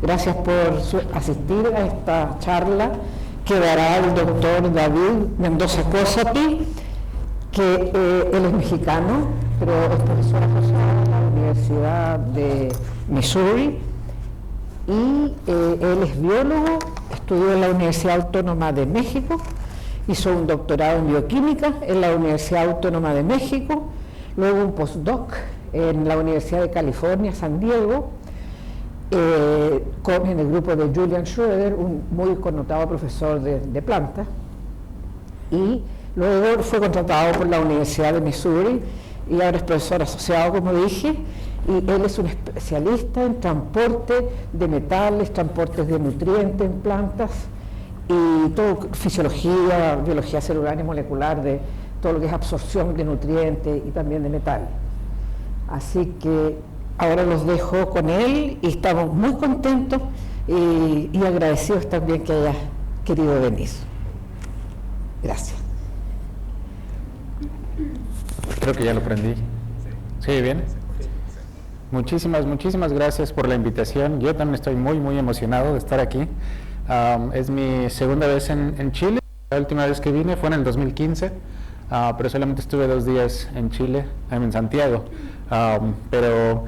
Gracias por asistir a esta charla que dará el doctor David Mendoza Cosapi, que él es mexicano, pero es profesor asociado en la Universidad de Missouri, y él es biólogo, estudió en la Universidad Autónoma de México, hizo un doctorado en bioquímica en la Universidad Autónoma de México, luego un postdoc en la Universidad de California, San Diego, en el grupo de Julian Schroeder, un muy connotado profesor de plantas, y luego fue contratado por la Universidad de Missouri y ahora es profesor asociado, como dije, y él es un especialista en transporte de metales, transportes de nutrientes en plantas y todo, fisiología, biología celular y molecular de todo lo que es absorción de nutrientes y también de metales. Así que ahora los dejo con él y estamos muy contentos y agradecidos también que hayas querido venir. Gracias. Creo que ya lo aprendí. ¿Sí, bien? Muchísimas gracias por la invitación. Yo también estoy muy emocionado de estar aquí. Es mi segunda vez en Chile. La última vez que vine fue en el 2015, pero solamente estuve 2 días en Chile, en Santiago. Pero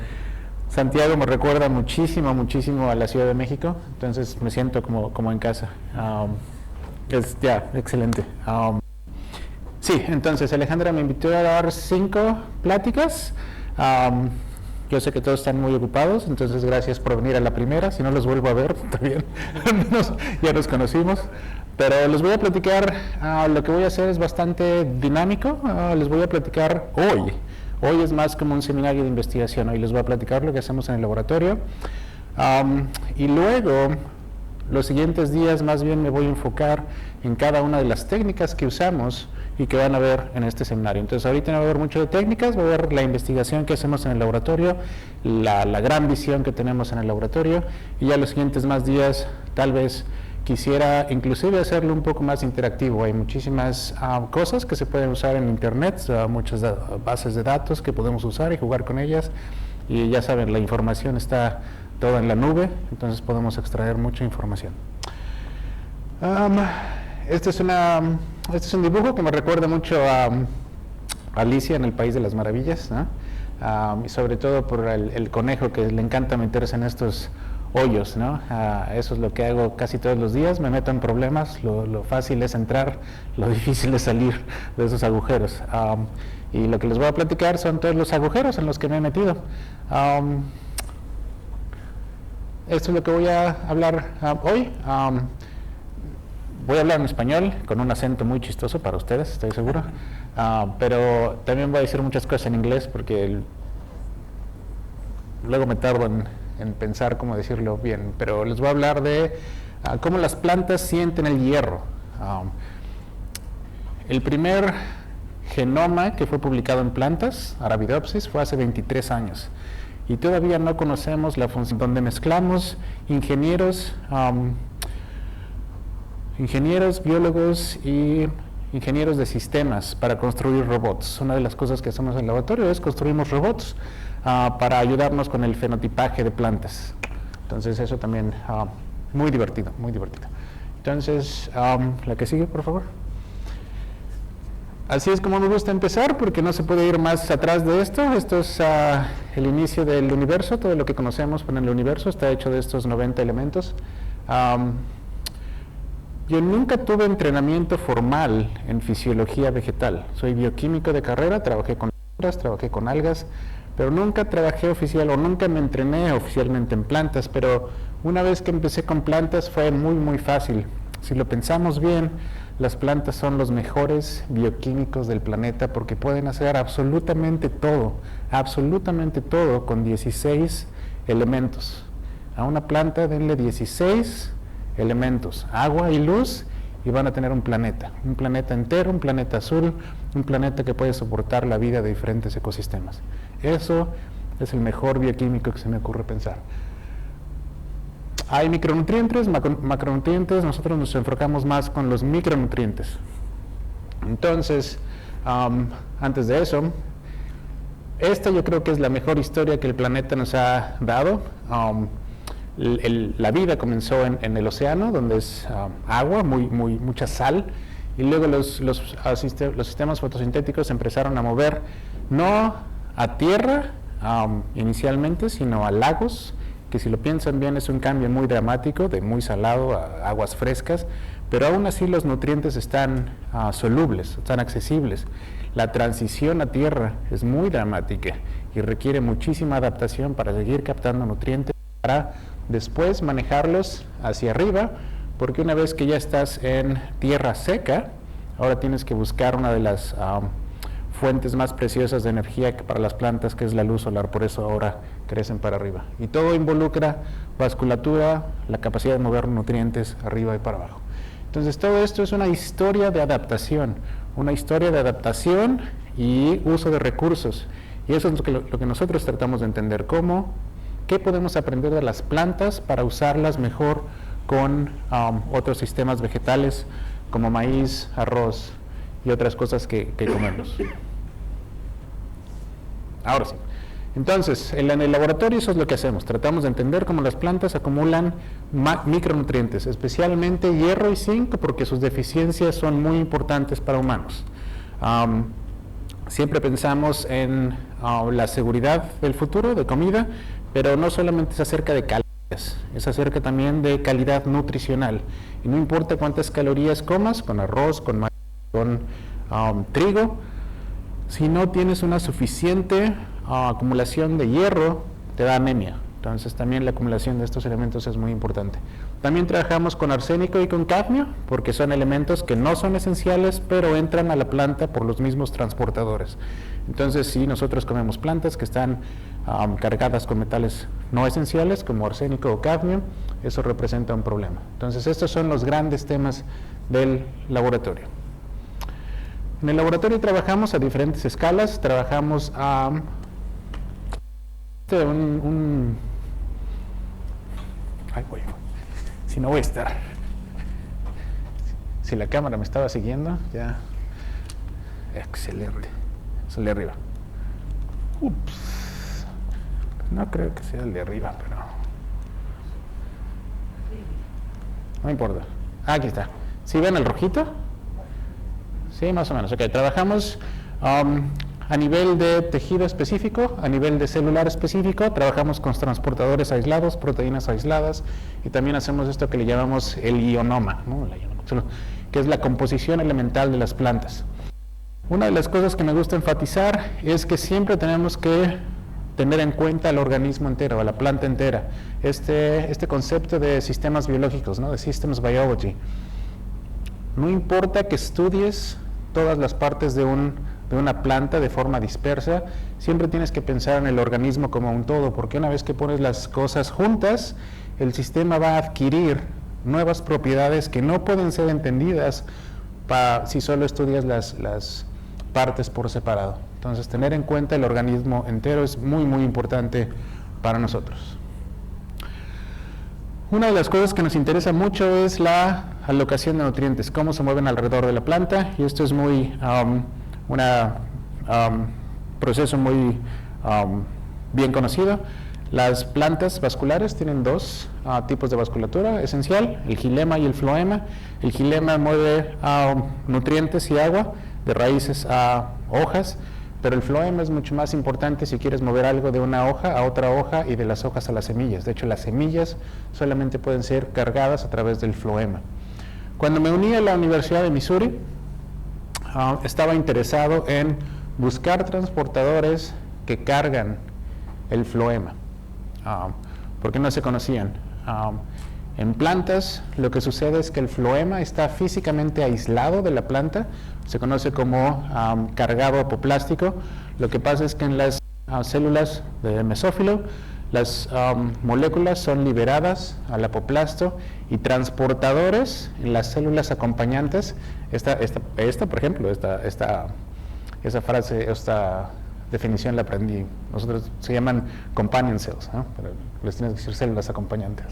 Santiago me recuerda muchísimo a la Ciudad de México, entonces me siento como en casa. Es excelente. Sí, entonces Alejandra me invitó a dar 5 pláticas. Yo sé que todos están muy ocupados, entonces gracias por venir a la primera. Si no los vuelvo a ver, también ya nos conocimos. Pero les voy a platicar, lo que voy a hacer es bastante dinámico. Les voy a platicar hoy. Hoy es más como un seminario de investigación. Hoy les voy a platicar lo que hacemos en el laboratorio. Y luego, los siguientes días más bien me voy a enfocar en cada una de las técnicas que usamos y que van a ver en este seminario. Entonces ahorita no va a haber mucho de técnicas, va a ver la investigación que hacemos en el laboratorio, la gran visión que tenemos en el laboratorio, y ya los siguientes más días tal vez quisiera inclusive hacerlo un poco más interactivo. Hay muchísimas cosas que se pueden usar en internet, muchas bases de datos que podemos usar y jugar con ellas, y ya saben, la información está toda en la nube, entonces podemos extraer mucha información. Este es un dibujo que me recuerda mucho a Alicia en el País de las Maravillas, ¿no? Y sobre todo por el conejo que le encanta meterse en estos hoyos, ¿no? Eso es lo que hago casi todos los días. Me meto en problemas, lo fácil es entrar, lo difícil es salir de esos agujeros. Y lo que les voy a platicar son todos los agujeros en los que me he metido. Esto es lo que voy a hablar hoy. Voy a hablar en español con un acento muy chistoso para ustedes, estoy seguro, pero también voy a decir muchas cosas en inglés porque luego me tardo en pensar cómo decirlo bien, pero les voy a hablar de cómo las plantas sienten el hierro. El primer genoma que fue publicado en plantas, Arabidopsis, fue hace 23 años y todavía no conocemos la función donde mezclamos ingenieros, biólogos y ingenieros de sistemas para construir robots. Una de las cosas que hacemos en el laboratorio es construimos robots para ayudarnos con el fenotipaje de plantas. Entonces eso también muy divertido. Entonces, la que sigue, por favor. Así es como me gusta empezar, porque no se puede ir más atrás de esto. Esto es el inicio del universo. Todo lo que conocemos en el universo está hecho de estos 90 elementos. Yo nunca tuve entrenamiento formal en fisiología vegetal. Soy bioquímico de carrera, trabajé con plantas, trabajé con algas, pero nunca trabajé nunca me entrené oficialmente en plantas, pero una vez que empecé con plantas fue muy fácil. Si lo pensamos bien, las plantas son los mejores bioquímicos del planeta porque pueden hacer absolutamente todo con 16 elementos. A una planta denle 16 elementos, agua y luz, y van a tener un planeta entero, un planeta azul, un planeta que puede soportar la vida de diferentes ecosistemas. Eso es el mejor bioquímico que se me ocurre pensar. Hay micronutrientes, macronutrientes, nosotros nos enfocamos más con los micronutrientes. Entonces, Antes de eso, esta yo creo que es la mejor historia que el planeta nos ha dado. La vida comenzó en el océano, donde es agua, mucha sal, y luego los sistemas fotosintéticos empezaron a mover no a tierra inicialmente, sino a lagos, que si lo piensan bien es un cambio muy dramático, de muy salado a aguas frescas, pero aún así los nutrientes están solubles, están accesibles. La transición a tierra es muy dramática y requiere muchísima adaptación para seguir captando nutrientes, para después manejarlos hacia arriba, porque una vez que ya estás en tierra seca, ahora tienes que buscar una de las fuentes más preciosas de energía para las plantas, que es la luz solar, por eso ahora crecen para arriba. Y todo involucra vasculatura, la capacidad de mover nutrientes arriba y para abajo. Entonces todo esto es una historia de adaptación y uso de recursos. Y eso es lo que nosotros tratamos de entender, qué podemos aprender de las plantas para usarlas mejor con otros sistemas vegetales como maíz, arroz y otras cosas que comemos. Ahora sí. Entonces, en el laboratorio eso es lo que hacemos. Tratamos de entender cómo las plantas acumulan micronutrientes, especialmente hierro y zinc, porque sus deficiencias son muy importantes para humanos. Siempre pensamos en la seguridad del futuro de comida, pero no solamente es acerca de calorías, es acerca también de calidad nutricional. Y no importa cuántas calorías comas, con arroz, con maíz, con trigo, si no tienes una suficiente acumulación de hierro, te da anemia. Entonces también la acumulación de estos elementos es muy importante. También trabajamos con arsénico y con cadmio, porque son elementos que no son esenciales, pero entran a la planta por los mismos transportadores. Entonces, si nosotros comemos plantas que están cargadas con metales no esenciales, como arsénico o cadmio, eso representa un problema. Entonces, estos son los grandes temas del laboratorio. En el laboratorio trabajamos a diferentes escalas, trabajamos a si no voy a estar, si la cámara me estaba siguiendo, ya, excelente, es el de arriba. Ups, no creo que sea el de arriba, pero no importa. Aquí está. ¿Sí ven el rojito? Sí, más o menos. Ok, trabajamos a nivel de tejido específico, a nivel de celular específico, trabajamos con transportadores aislados, proteínas aisladas, y también hacemos esto que le llamamos el ionoma, ¿no? Que es la composición elemental de las plantas. Una de las cosas que me gusta enfatizar es que siempre tenemos que tener en cuenta al organismo entero, a la planta entera. Este concepto de sistemas biológicos, ¿no? De systems biology. No importa que estudies todas las partes de una planta de forma dispersa, siempre tienes que pensar en el organismo como un todo, porque una vez que pones las cosas juntas, el sistema va a adquirir nuevas propiedades que no pueden ser entendidas si solo estudias las partes por separado. Entonces, tener en cuenta el organismo entero es muy, muy importante para nosotros. Una de las cosas que nos interesa mucho es la alocación de nutrientes, cómo se mueven alrededor de la planta, y esto es muy proceso muy bien conocido. Las plantas vasculares tienen dos tipos de vasculatura esencial, el xilema y el floema. El xilema mueve nutrientes y agua de raíces a hojas, pero el floema es mucho más importante si quieres mover algo de una hoja a otra hoja y de las hojas a las semillas. De hecho, las semillas solamente pueden ser cargadas a través del floema. Cuando me uní a la Universidad de Missouri, estaba interesado en buscar transportadores que cargan el floema, porque no se conocían. En plantas lo que sucede es que el floema está físicamente aislado de la planta, se conoce como cargado apoplástico. Lo que pasa es que en las células de mesófilo las moléculas son liberadas al apoplasto y transportadores en las células acompañantes. Esta por ejemplo, esa frase, esta definición la aprendí. Nosotros se llaman companion cells, ¿no? Pero les tienes que decir células acompañantes.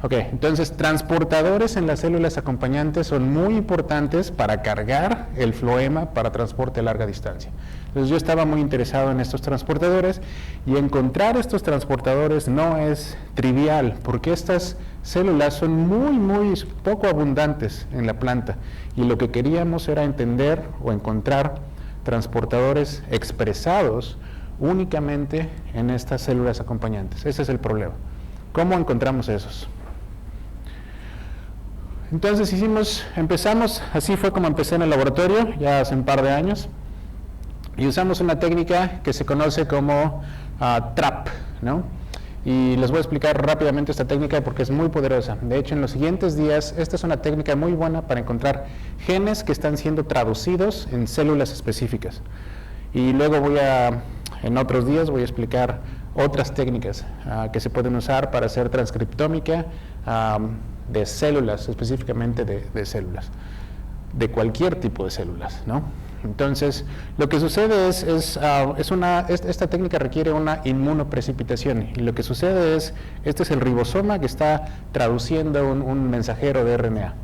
Ok, entonces transportadores en las células acompañantes son muy importantes para cargar el floema para transporte a larga distancia. Entonces yo estaba muy interesado en estos transportadores y encontrar estos transportadores no es trivial porque estas células son muy poco abundantes en la planta y lo que queríamos era entender o encontrar transportadores expresados únicamente en estas células acompañantes. Ese es el problema. ¿Cómo encontramos esos? Entonces empezamos, así fue como empecé en el laboratorio, ya hace un par de años, y usamos una técnica que se conoce como TRAP, ¿no? Y les voy a explicar rápidamente esta técnica porque es muy poderosa. De hecho, en los siguientes días, esta es una técnica muy buena para encontrar genes que están siendo traducidos en células específicas. Y luego en otros días voy a explicar otras técnicas que se pueden usar para hacer transcriptómica de células, específicamente de células, de cualquier tipo de células, ¿no? Entonces, lo que sucede esta técnica requiere una inmunoprecipitación, y lo que sucede este es el ribosoma que está traduciendo un mensajero de RNA.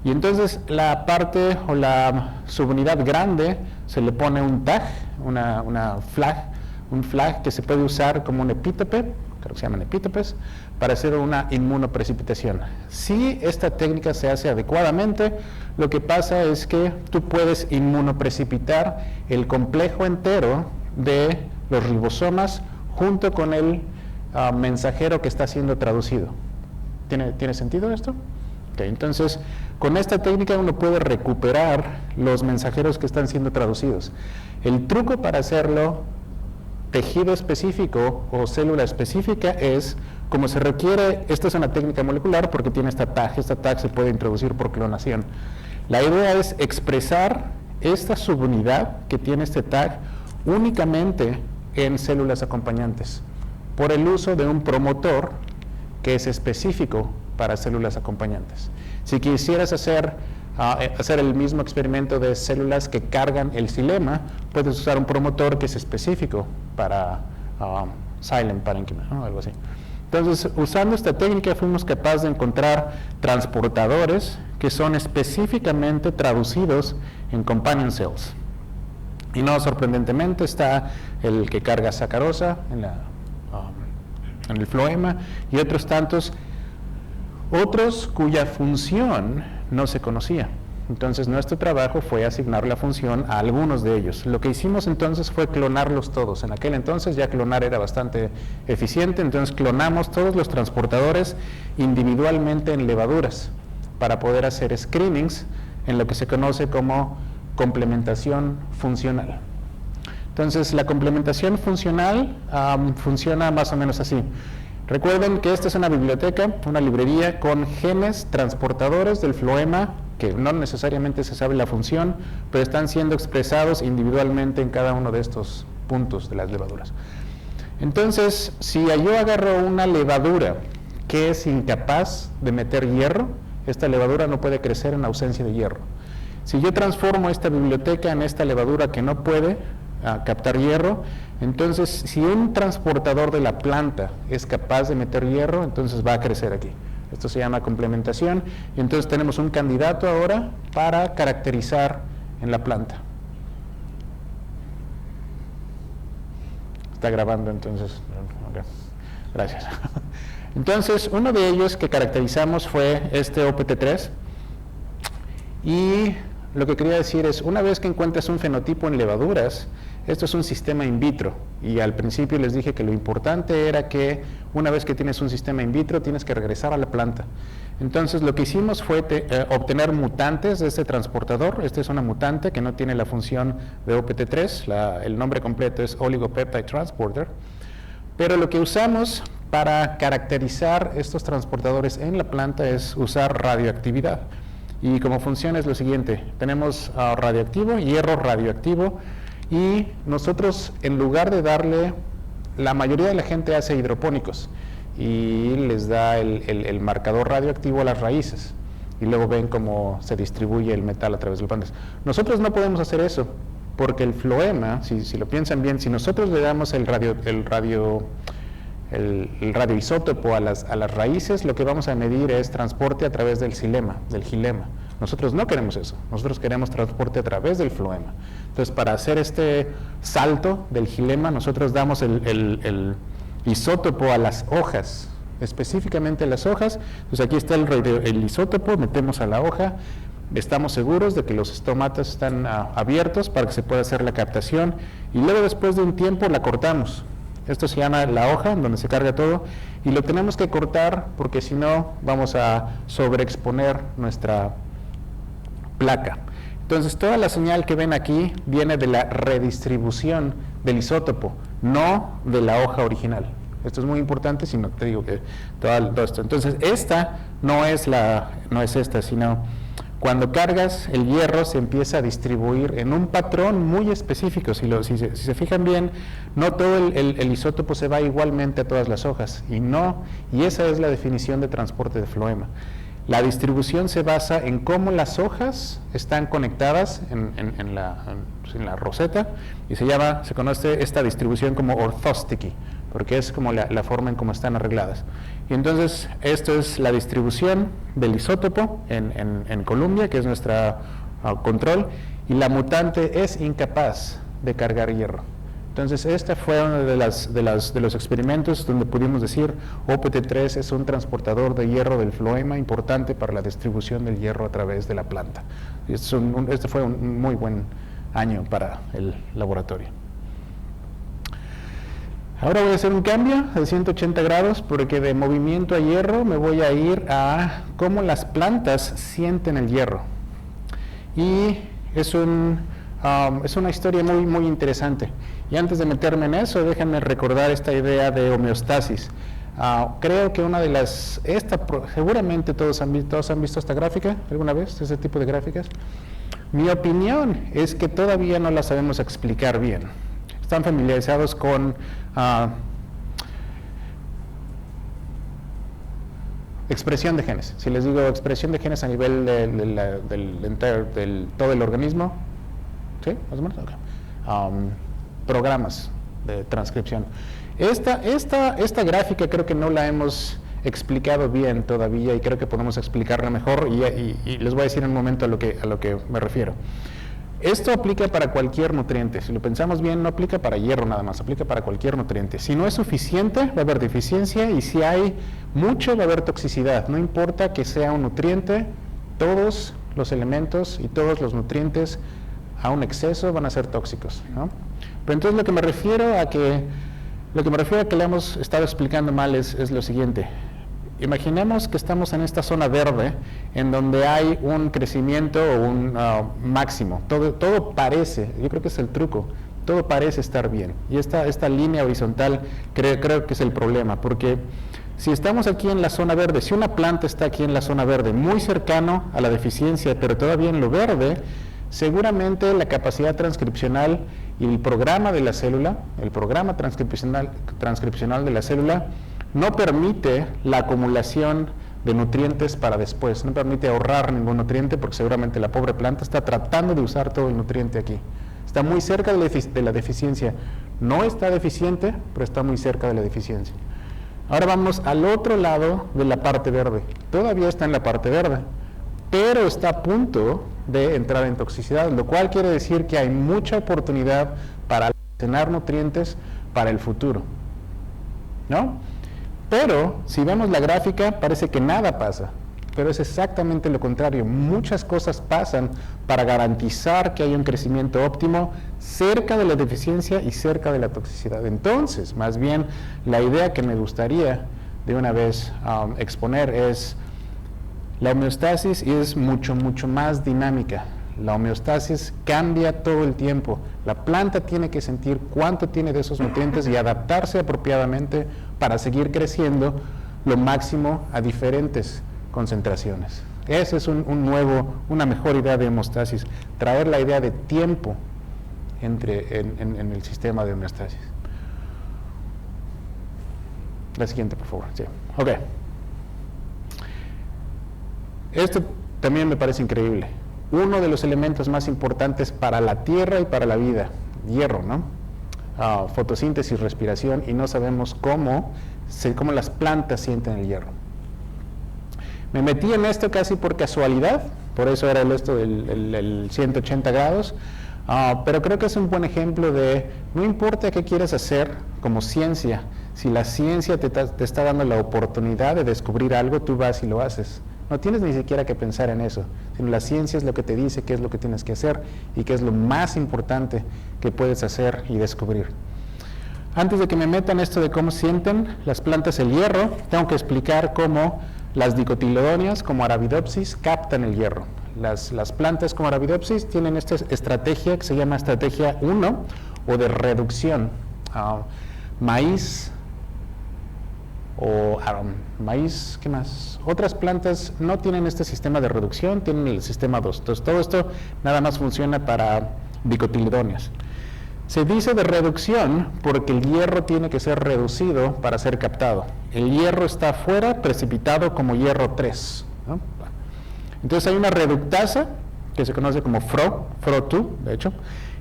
Y entonces la parte o la subunidad grande se le pone un tag, un flag que se puede usar como un epítope, creo que se llaman epítopes, para hacer una inmunoprecipitación. Si esta técnica se hace adecuadamente, lo que pasa es que tú puedes inmunoprecipitar el complejo entero de los ribosomas junto con el mensajero que está siendo traducido. ¿Tiene sentido esto? Okay, entonces, con esta técnica uno puede recuperar los mensajeros que están siendo traducidos. El truco para hacerlo tejido específico o célula específica es, como se requiere, esta es una técnica molecular porque tiene esta tag se puede introducir por clonación. La idea es expresar esta subunidad que tiene este tag únicamente en células acompañantes por el uso de un promotor que es específico para células acompañantes. Si quisieras hacer el mismo experimento de células que cargan el xilema, puedes usar un promotor que es específico para silent parenchyma, ¿no? Algo así. Entonces, usando esta técnica fuimos capaces de encontrar transportadores que son específicamente traducidos en companion cells. Y no sorprendentemente está el que carga sacarosa en el floema y otros tantos, otros cuya función no se conocía. Entonces nuestro trabajo fue asignar la función a algunos de ellos. Lo que hicimos entonces fue clonarlos todos. En aquel entonces ya clonar era bastante eficiente, entonces clonamos todos los transportadores individualmente en levaduras para poder hacer screenings en lo que se conoce como complementación funcional. Entonces la complementación funcional funciona más o menos así. Recuerden que esta es una biblioteca, una librería con genes transportadores del floema que no necesariamente se sabe la función, pero están siendo expresados individualmente en cada uno de estos puntos de las levaduras. Entonces, si yo agarro una levadura que es incapaz de meter hierro, esta levadura no puede crecer en ausencia de hierro. Si yo transformo esta biblioteca en esta levadura que no puede captar hierro, entonces si un transportador de la planta es capaz de meter hierro, entonces va a crecer aquí. Esto se llama complementación y entonces tenemos un candidato ahora para caracterizar en la planta. Está grabando entonces. Okay. Gracias. Entonces uno de ellos que caracterizamos fue este OPT3 y lo que quería decir es, una vez que encuentras un fenotipo en levaduras, esto es un sistema in vitro y al principio les dije que lo importante era que una vez que tienes un sistema in vitro tienes que regresar a la planta. Entonces lo que hicimos fue obtener mutantes de este transportador. Esta es una mutante que no tiene la función de OPT3, el nombre completo es Oligopeptide Transporter, pero lo que usamos para caracterizar estos transportadores en la planta es usar radioactividad. Y como funciona es lo siguiente, tenemos radioactivo, hierro radioactivo, y nosotros en lugar de darle, la mayoría de la gente hace hidropónicos y les da el marcador radioactivo a las raíces y luego ven cómo se distribuye el metal a través de las plantas. Nosotros no podemos hacer eso porque el floema, si lo piensan bien, si nosotros le damos el radioisótopo a las raíces, lo que vamos a medir es transporte a través del xilema. Nosotros no queremos eso, nosotros queremos transporte a través del floema. Entonces, para hacer este salto del xilema, nosotros damos el isótopo a las hojas, específicamente las hojas. Entonces, aquí está el isótopo, metemos a la hoja, estamos seguros de que los estomatos están abiertos para que se pueda hacer la captación, y luego después de un tiempo la cortamos. Esto se llama la hoja, donde se carga todo, y lo tenemos que cortar porque si no vamos a sobreexponer nuestra placa. Entonces, toda la señal que ven aquí viene de la redistribución del isótopo, no de la hoja original. Esto es muy importante, si no te digo que todo esto. Entonces, esta no es esta, sino cuando cargas el hierro se empieza a distribuir en un patrón muy específico. Si se fijan bien, no todo el isótopo se va igualmente a todas las hojas, y esa es la definición de transporte de floema. La distribución se basa en cómo las hojas están conectadas en la roseta, y se conoce esta distribución como orthostichy, porque es como la forma en cómo están arregladas. Y entonces, esto es la distribución del isótopo en Columbia, que es nuestra control, y la mutante es incapaz de cargar hierro. Entonces, esta fue uno de los experimentos donde pudimos decir OPT3 es un transportador de hierro del floema importante para la distribución del hierro a través de la planta. Este fue un muy buen año para el laboratorio. Ahora voy a hacer un cambio de 180 grados porque de movimiento a hierro me voy a ir a cómo las plantas sienten el hierro. Y es una historia muy, muy interesante. Y antes de meterme en eso, déjenme recordar esta idea de homeostasis. Creo que una de las... seguramente todos han visto esta gráfica alguna vez, ese tipo de gráficas. Mi opinión es que todavía no la sabemos explicar bien. Están familiarizados con expresión de genes. Si les digo expresión de genes a nivel del todo el organismo, ¿sí? Más o menos. Okay. Programas de transcripción. Esta gráfica creo que no la hemos explicado bien todavía, y creo que podemos explicarla mejor, y les voy a decir en un momento a lo que me refiero. Esto aplica para cualquier nutriente. Si lo pensamos bien, no aplica para hierro nada más, aplica para cualquier nutriente. Si no es suficiente, va a haber deficiencia, y si hay mucho, va a haber toxicidad. No importa que sea un nutriente, todos los elementos y todos los nutrientes a un exceso van a ser tóxicos, ¿no? Pero entonces lo que me refiero a que le hemos estado explicando mal es lo siguiente. Imaginemos que estamos en esta zona verde en donde hay un crecimiento o un máximo. Todo parece, yo creo que es el truco, todo parece estar bien. Y esta línea horizontal creo que es el problema, porque si estamos aquí en la zona verde, si una planta está aquí en la zona verde, muy cercano a la deficiencia, pero todavía en lo verde, seguramente la capacidad transcripcional y el programa de la célula, el programa transcripcional de la célula, no permite la acumulación de nutrientes para después, no permite ahorrar ningún nutriente, porque seguramente la pobre planta está tratando de usar todo el nutriente aquí. Está muy cerca de la deficiencia. No está deficiente, pero está muy cerca de la deficiencia. Ahora vamos al otro lado de la parte verde. Todavía está en la parte verde, pero está a punto de entrar en toxicidad, lo cual quiere decir que hay mucha oportunidad para almacenar nutrientes para el futuro, ¿no? Pero si vemos la gráfica, parece que nada pasa, pero es exactamente lo contrario. Muchas cosas pasan para garantizar que hay un crecimiento óptimo cerca de la deficiencia y cerca de la toxicidad. Entonces, más bien, la idea que me gustaría de una vez exponer es: la homeostasis es mucho más dinámica. La homeostasis cambia todo el tiempo. La planta tiene que sentir cuánto tiene de esos nutrientes y adaptarse apropiadamente para seguir creciendo lo máximo a diferentes concentraciones. Esa es una mejor idea de homeostasis, traer la idea de tiempo en el sistema de homeostasis. La siguiente, por favor. Sí. Ok. Esto también me parece increíble. Uno de los elementos más importantes para la Tierra y para la vida, hierro, ¿no? Fotosíntesis, respiración, y no sabemos cómo cómo las plantas sienten el hierro. Me metí en esto casi por casualidad, por eso era esto del 180 grados, pero creo que es un buen ejemplo de, no importa qué quieras hacer como ciencia, si la ciencia te está dando la oportunidad de descubrir algo, tú vas y lo haces. No tienes ni siquiera que pensar en eso, sino la ciencia es lo que te dice qué es lo que tienes que hacer y qué es lo más importante que puedes hacer y descubrir. Antes de que me metan esto de cómo sienten las plantas el hierro, tengo que explicar cómo las dicotiledóneas, como Arabidopsis, captan el hierro. Las plantas como Arabidopsis tienen esta estrategia que se llama estrategia 1 o de reducción. Maíz, ¿qué más? Otras plantas no tienen este sistema de reducción, tienen el sistema 2. Entonces, todo esto nada más funciona para dicotiledóneas. Se dice de reducción porque el hierro tiene que ser reducido para ser captado. El hierro está afuera, precipitado como hierro 3, ¿no? Entonces hay una reductasa que se conoce como FRO2, de hecho,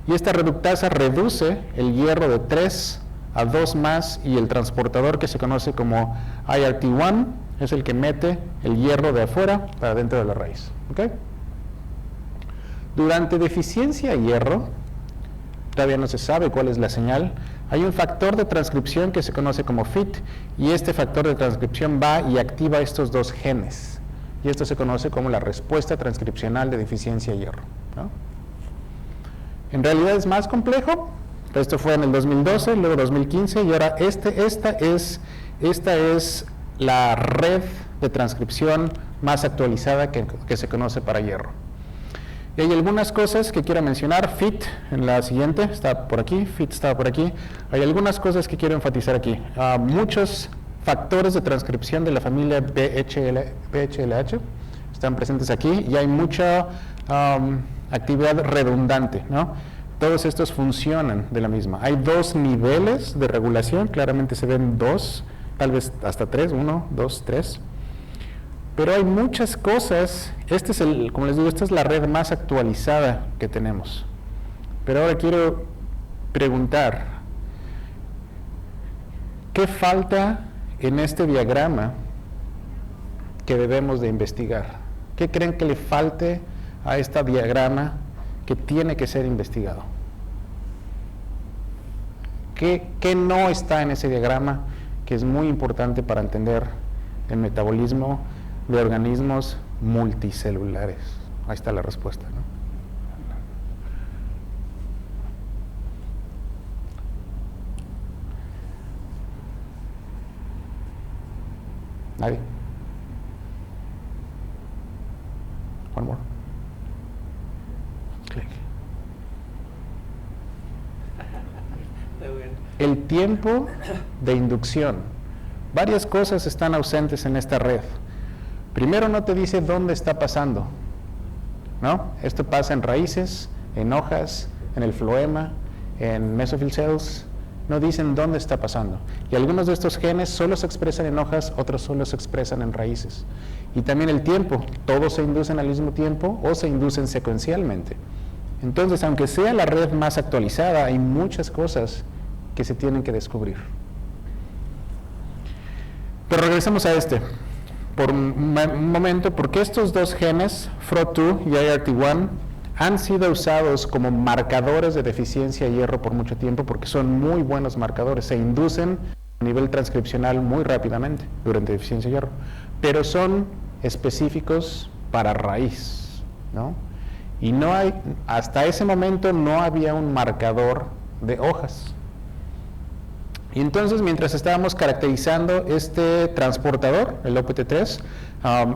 y esta reductasa reduce el hierro de 3 a 2 más, y el transportador que se conoce como IRT1 es el que mete el hierro de afuera para dentro de la raíz. ¿Okay? Durante deficiencia de hierro, todavía no se sabe cuál es la señal, hay un factor de transcripción que se conoce como FIT, y este factor de transcripción va y activa estos dos genes, y esto se conoce como la respuesta transcripcional de deficiencia de hierro, ¿no? En realidad es más complejo. Esto fue en el 2012, luego 2015, y ahora esta es la red de transcripción más actualizada que se conoce para hierro. Y hay algunas cosas que quiero mencionar. FIT en la siguiente, está por aquí, FIT está por aquí. Hay algunas cosas que quiero enfatizar aquí. Muchos factores de transcripción de la familia BHLH están presentes aquí, y hay mucha actividad redundante, ¿no? Todos estos funcionan de la misma. Hay dos niveles de regulación, claramente se ven dos, tal vez hasta tres, 1, 2, 3. Pero hay muchas cosas. Como les digo, esta es la red más actualizada que tenemos. Pero ahora quiero preguntar, ¿qué falta en este diagrama que debemos de investigar? ¿Qué creen que le falte a este diagrama que tiene que ser investigado? ¿Qué no está en ese diagrama que es muy importante para entender el metabolismo de organismos multicelulares? Ahí está la respuesta, ¿no? ¿Nadie? One more. Click. El tiempo de inducción. Varias cosas están ausentes en esta red. Primero, no te dice dónde está pasando, ¿no? Esto pasa en raíces, en hojas, en el floema, en mesophyll cells. No dicen dónde está pasando. Y algunos de estos genes solo se expresan en hojas, otros solo se expresan en raíces. Y también el tiempo. Todos se inducen al mismo tiempo o se inducen secuencialmente. Entonces, aunque sea la red más actualizada, hay muchas cosas que se tienen que descubrir. Pero regresemos a por un momento, porque estos dos genes, FRO2 y IRT1, han sido usados como marcadores de deficiencia de hierro por mucho tiempo, porque son muy buenos marcadores, se inducen a nivel transcripcional muy rápidamente durante deficiencia de hierro, pero son específicos para raíz, ¿no? Y hasta ese momento no había un marcador de hojas. Y entonces, mientras estábamos caracterizando este transportador, el OPT3,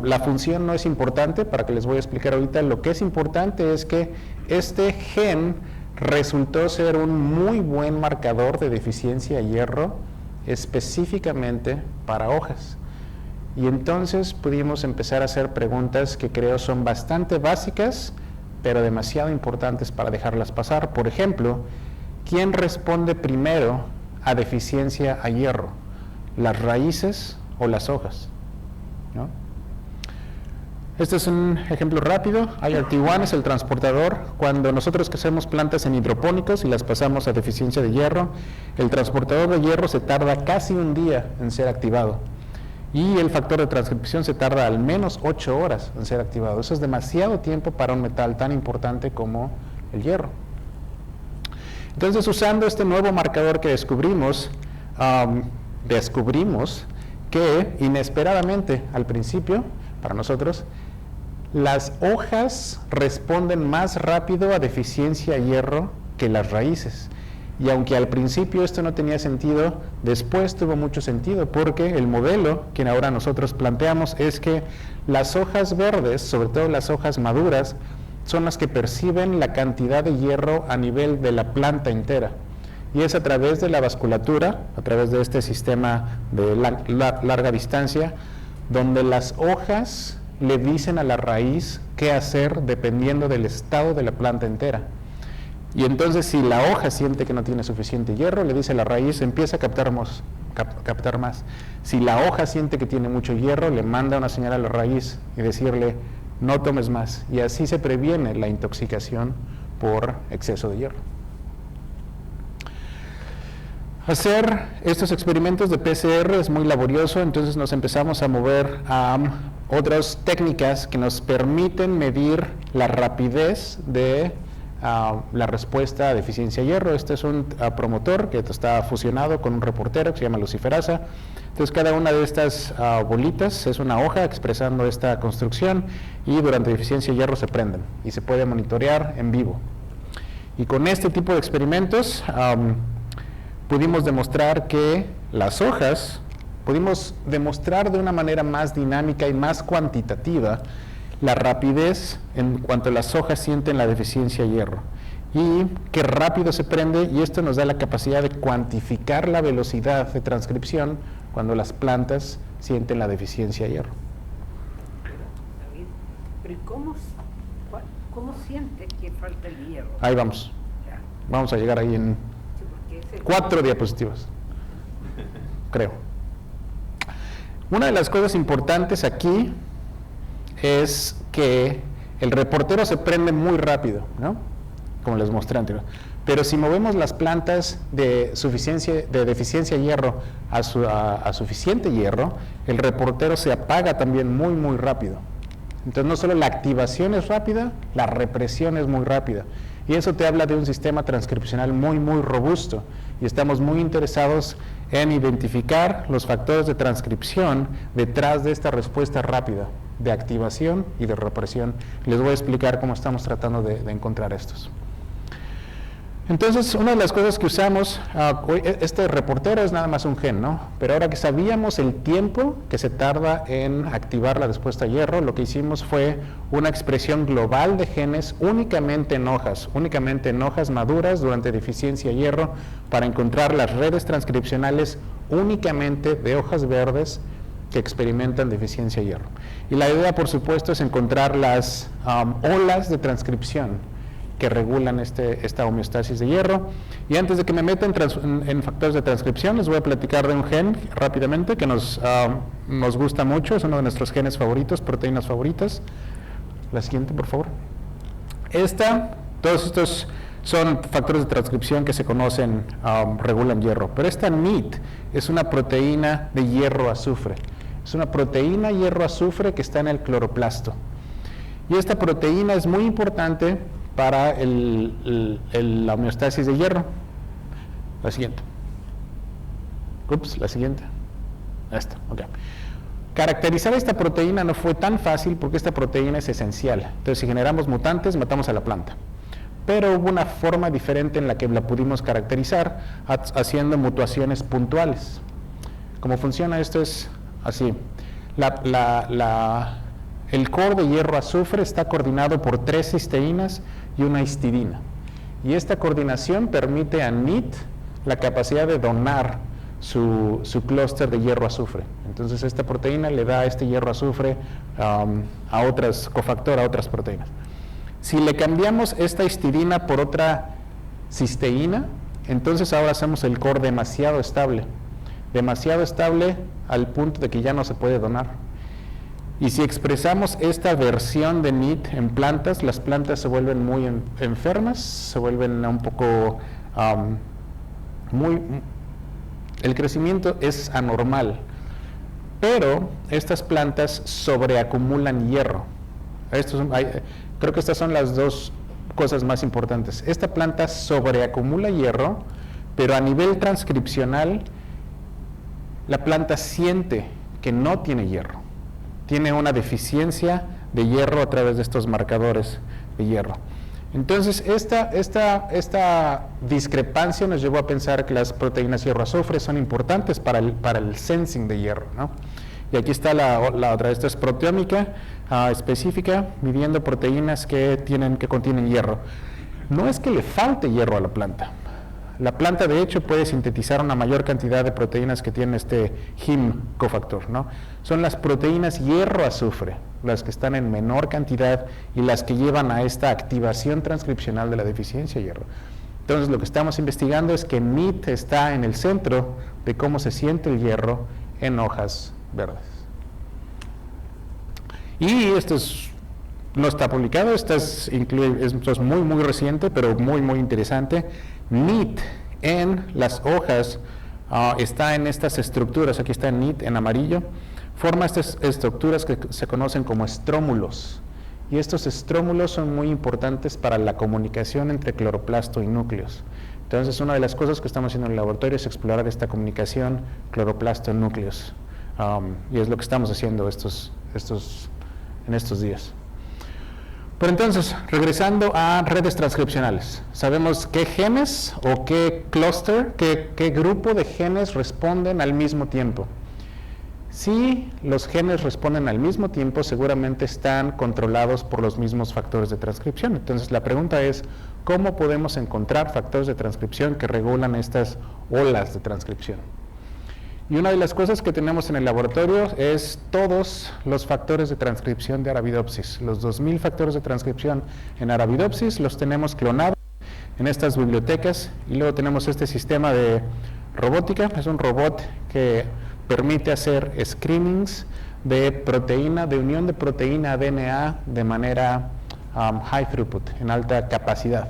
la función no es importante, para que les voy a explicar ahorita. Lo que es importante es que este gen resultó ser un muy buen marcador de deficiencia de hierro, específicamente para hojas. Y entonces pudimos empezar a hacer preguntas que creo son bastante básicas, pero demasiado importantes para dejarlas pasar. Por ejemplo, ¿quién responde primero a deficiencia a hierro? ¿Las raíces o las hojas? ¿No? Este es un ejemplo rápido. IRT1 es el transportador. Cuando nosotros hacemos plantas en hidropónicos y las pasamos a deficiencia de hierro, el transportador de hierro se tarda casi un día en ser activado. Y el factor de transcripción se tarda al menos 8 horas en ser activado. Eso es demasiado tiempo para un metal tan importante como el hierro. Entonces, usando este nuevo marcador que descubrimos que inesperadamente al principio, para nosotros, las hojas responden más rápido a deficiencia de hierro que las raíces. Y aunque al principio esto no tenía sentido, después tuvo mucho sentido, porque el modelo que ahora nosotros planteamos es que las hojas verdes, sobre todo las hojas maduras, son las que perciben la cantidad de hierro a nivel de la planta entera. Y es a través de la vasculatura, a través de este sistema de larga distancia, donde las hojas le dicen a la raíz qué hacer dependiendo del estado de la planta entera. Y entonces, si la hoja siente que no tiene suficiente hierro, le dice a la raíz, empieza a captar más. Si la hoja siente que tiene mucho hierro, le manda una señal a la raíz y decirle, no tomes más. Y así se previene la intoxicación por exceso de hierro. Hacer estos experimentos de PCR es muy laborioso, entonces nos empezamos a mover a otras técnicas que nos permiten medir la rapidez de la respuesta a deficiencia de hierro. Este es un promotor que está fusionado con un reportero que se llama luciferasa. Entonces cada una de estas bolitas es una hoja expresando esta construcción y durante deficiencia de hierro se prenden y se puede monitorear en vivo. Y con este tipo de experimentos pudimos demostrar que las hojas, pudimos demostrar de una manera más dinámica y más cuantitativa la rapidez en cuanto las hojas sienten la deficiencia de hierro y qué rápido se prende, y esto nos da la capacidad de cuantificar la velocidad de transcripción cuando las plantas sienten la deficiencia de hierro. Pero ¿cómo sientes que falta el hierro? Ahí vamos. Ya. Vamos a llegar ahí en 4 diapositivas, creo. Una de las cosas importantes aquí es que el reportero se prende muy rápido, ¿no? Como les mostré anteriormente. Pero si movemos las plantas de deficiencia de hierro a suficiente hierro, el reportero se apaga también muy, muy rápido. Entonces no solo la activación es rápida, la represión es muy rápida. Y eso te habla de un sistema transcripcional muy, muy robusto. Y estamos muy interesados en identificar los factores de transcripción detrás de esta respuesta rápida de activación y de represión. Les voy a explicar cómo estamos tratando de encontrar estos. Entonces, una de las cosas que usamos, este reportero es nada más un gen, ¿no? Pero ahora que sabíamos el tiempo que se tarda en activar la respuesta a hierro, lo que hicimos fue una expresión global de genes únicamente en hojas maduras durante deficiencia de hierro, para encontrar las redes transcripcionales únicamente de hojas verdes que experimentan deficiencia de hierro. Y la idea, por supuesto, es encontrar las olas de transcripción que regulan esta homeostasis de hierro. Y antes de que me meta en factores de transcripción, les voy a platicar de un gen rápidamente que nos gusta mucho, es uno de nuestros genes favoritos, proteínas favoritas. La siguiente, por favor. Todos estos son factores de transcripción que se conocen, regulan hierro, pero esta NEAT es una proteína de hierro-azufre. Es una proteína hierro-azufre que está en el cloroplasto. Y esta proteína es muy importante para la homeostasis de hierro. La siguiente. La siguiente. Esta, ok. Caracterizar esta proteína no fue tan fácil porque esta proteína es esencial. Entonces, si generamos mutantes, matamos a la planta. Pero hubo una forma diferente en la que la pudimos caracterizar haciendo mutaciones puntuales. ¿Cómo funciona esto? Es así. El core de hierro-azufre está coordinado por 3 cisteínas y una histidina. Y esta coordinación permite a NEAT la capacidad de donar su clúster de hierro-azufre. Entonces esta proteína le da este hierro-azufre a otras proteínas. Si le cambiamos esta histidina por otra cisteína, entonces ahora hacemos el core demasiado estable al punto de que ya no se puede donar. Y si expresamos esta versión de NEAT en plantas, las plantas se vuelven muy enfermas, se vuelven un poco el crecimiento es anormal, pero estas plantas sobreacumulan hierro. Creo que estas son las dos cosas más importantes. Esta planta sobreacumula hierro, pero a nivel transcripcional, la planta siente que no tiene hierro. Tiene una deficiencia de hierro a través de estos marcadores de hierro. Entonces, esta discrepancia nos llevó a pensar que las proteínas hierro-azufre son importantes para el sensing de hierro, ¿no? Y aquí está la otra, esta es proteómica específica, midiendo proteínas que contienen hierro. No es que le falte hierro a la planta. La planta, de hecho, puede sintetizar una mayor cantidad de proteínas que tiene este Him cofactor, ¿no? Son las proteínas hierro-azufre las que están en menor cantidad y las que llevan a esta activación transcripcional de la deficiencia de hierro. Entonces, lo que estamos investigando es que NEAT está en el centro de cómo se siente el hierro en hojas verdes. Y esto no está publicado, esto es muy, muy reciente, pero muy, muy interesante. NEAT en las hojas está en estas estructuras, aquí está NEAT en amarillo, forma estas estructuras que se conocen como estrómulos, y estos estrómulos son muy importantes para la comunicación entre cloroplasto y núcleos. Entonces, una de las cosas que estamos haciendo en el laboratorio es explorar esta comunicación cloroplasto-núcleos, y es lo que estamos haciendo en estos días. Pero entonces, regresando a redes transcripcionales, sabemos qué genes o qué clúster, qué grupo de genes responden al mismo tiempo. Si los genes responden al mismo tiempo, seguramente están controlados por los mismos factores de transcripción. Entonces, la pregunta es, ¿cómo podemos encontrar factores de transcripción que regulan estas olas de transcripción? Y una de las cosas que tenemos en el laboratorio es todos los factores de transcripción de Arabidopsis. Los 2000 factores de transcripción en Arabidopsis los tenemos clonados en estas bibliotecas, y luego tenemos este sistema de robótica. Es un robot que permite hacer screenings de proteína, de unión de proteína a DNA de manera high throughput, en alta capacidad.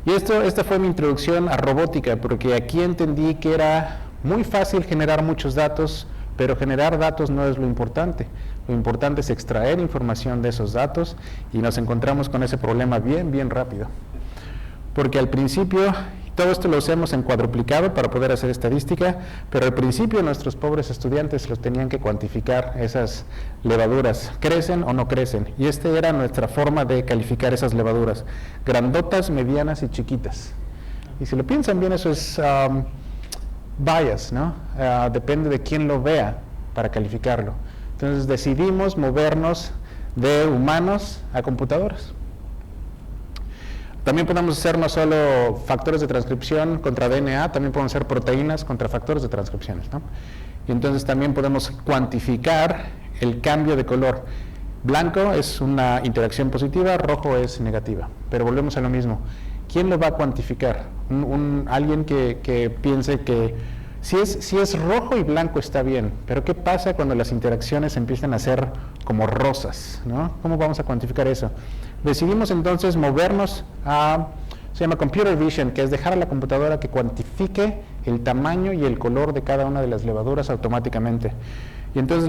Y esta fue mi introducción a robótica, porque aquí entendí que era muy fácil generar muchos datos, pero generar datos no es lo importante. Lo importante es extraer información de esos datos, y nos encontramos con ese problema bien rápido. Porque al principio, todo esto lo hacemos en cuadruplicado para poder hacer estadística, pero al principio nuestros pobres estudiantes los tenían que cuantificar esas levaduras, ¿crecen o no crecen? Y esta era nuestra forma de calificar esas levaduras, grandotas, medianas y chiquitas. Y si lo piensan bien, eso es bias, ¿no? Depende de quién lo vea para calificarlo. Entonces decidimos movernos de humanos a computadoras. También podemos hacer no solo factores de transcripción contra DNA, también podemos hacer proteínas contra factores de transcripciones, ¿no? Y entonces también podemos cuantificar el cambio de color. Blanco es una interacción positiva, rojo es negativa, pero volvemos a lo mismo. ¿Quién lo va a cuantificar? Alguien que piense que si es rojo y blanco está bien, pero ¿qué pasa cuando las interacciones empiezan a ser como rosas, ¿no? ¿Cómo vamos a cuantificar eso? Decidimos entonces movernos se llama Computer Vision, que es dejar a la computadora que cuantifique el tamaño y el color de cada una de las levaduras automáticamente. Y entonces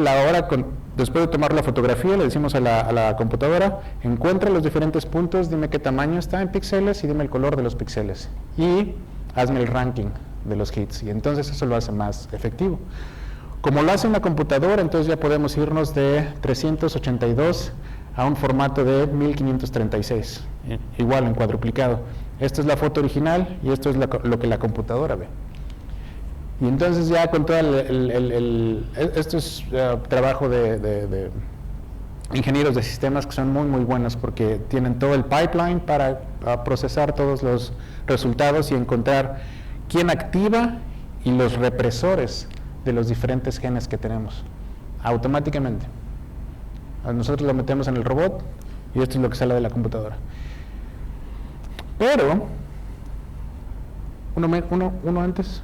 después de tomar la fotografía, le decimos a la computadora, encuentra los diferentes puntos, dime qué tamaño está en píxeles y dime el color de los píxeles. Y hazme el ranking de los hits. Y entonces eso lo hace más efectivo. Como lo hace una computadora, entonces ya podemos irnos de 382 a un formato de 1536, igual en cuadruplicado. Esta es la foto original y esto es lo que la computadora ve. Y entonces ya con todo esto es trabajo de ingenieros de sistemas que son muy buenos, porque tienen todo el pipeline para procesar todos los resultados y encontrar quién activa y los represores de los diferentes genes que tenemos automáticamente. Nosotros lo metemos en el robot y esto es lo que sale de la computadora. Pero uno antes.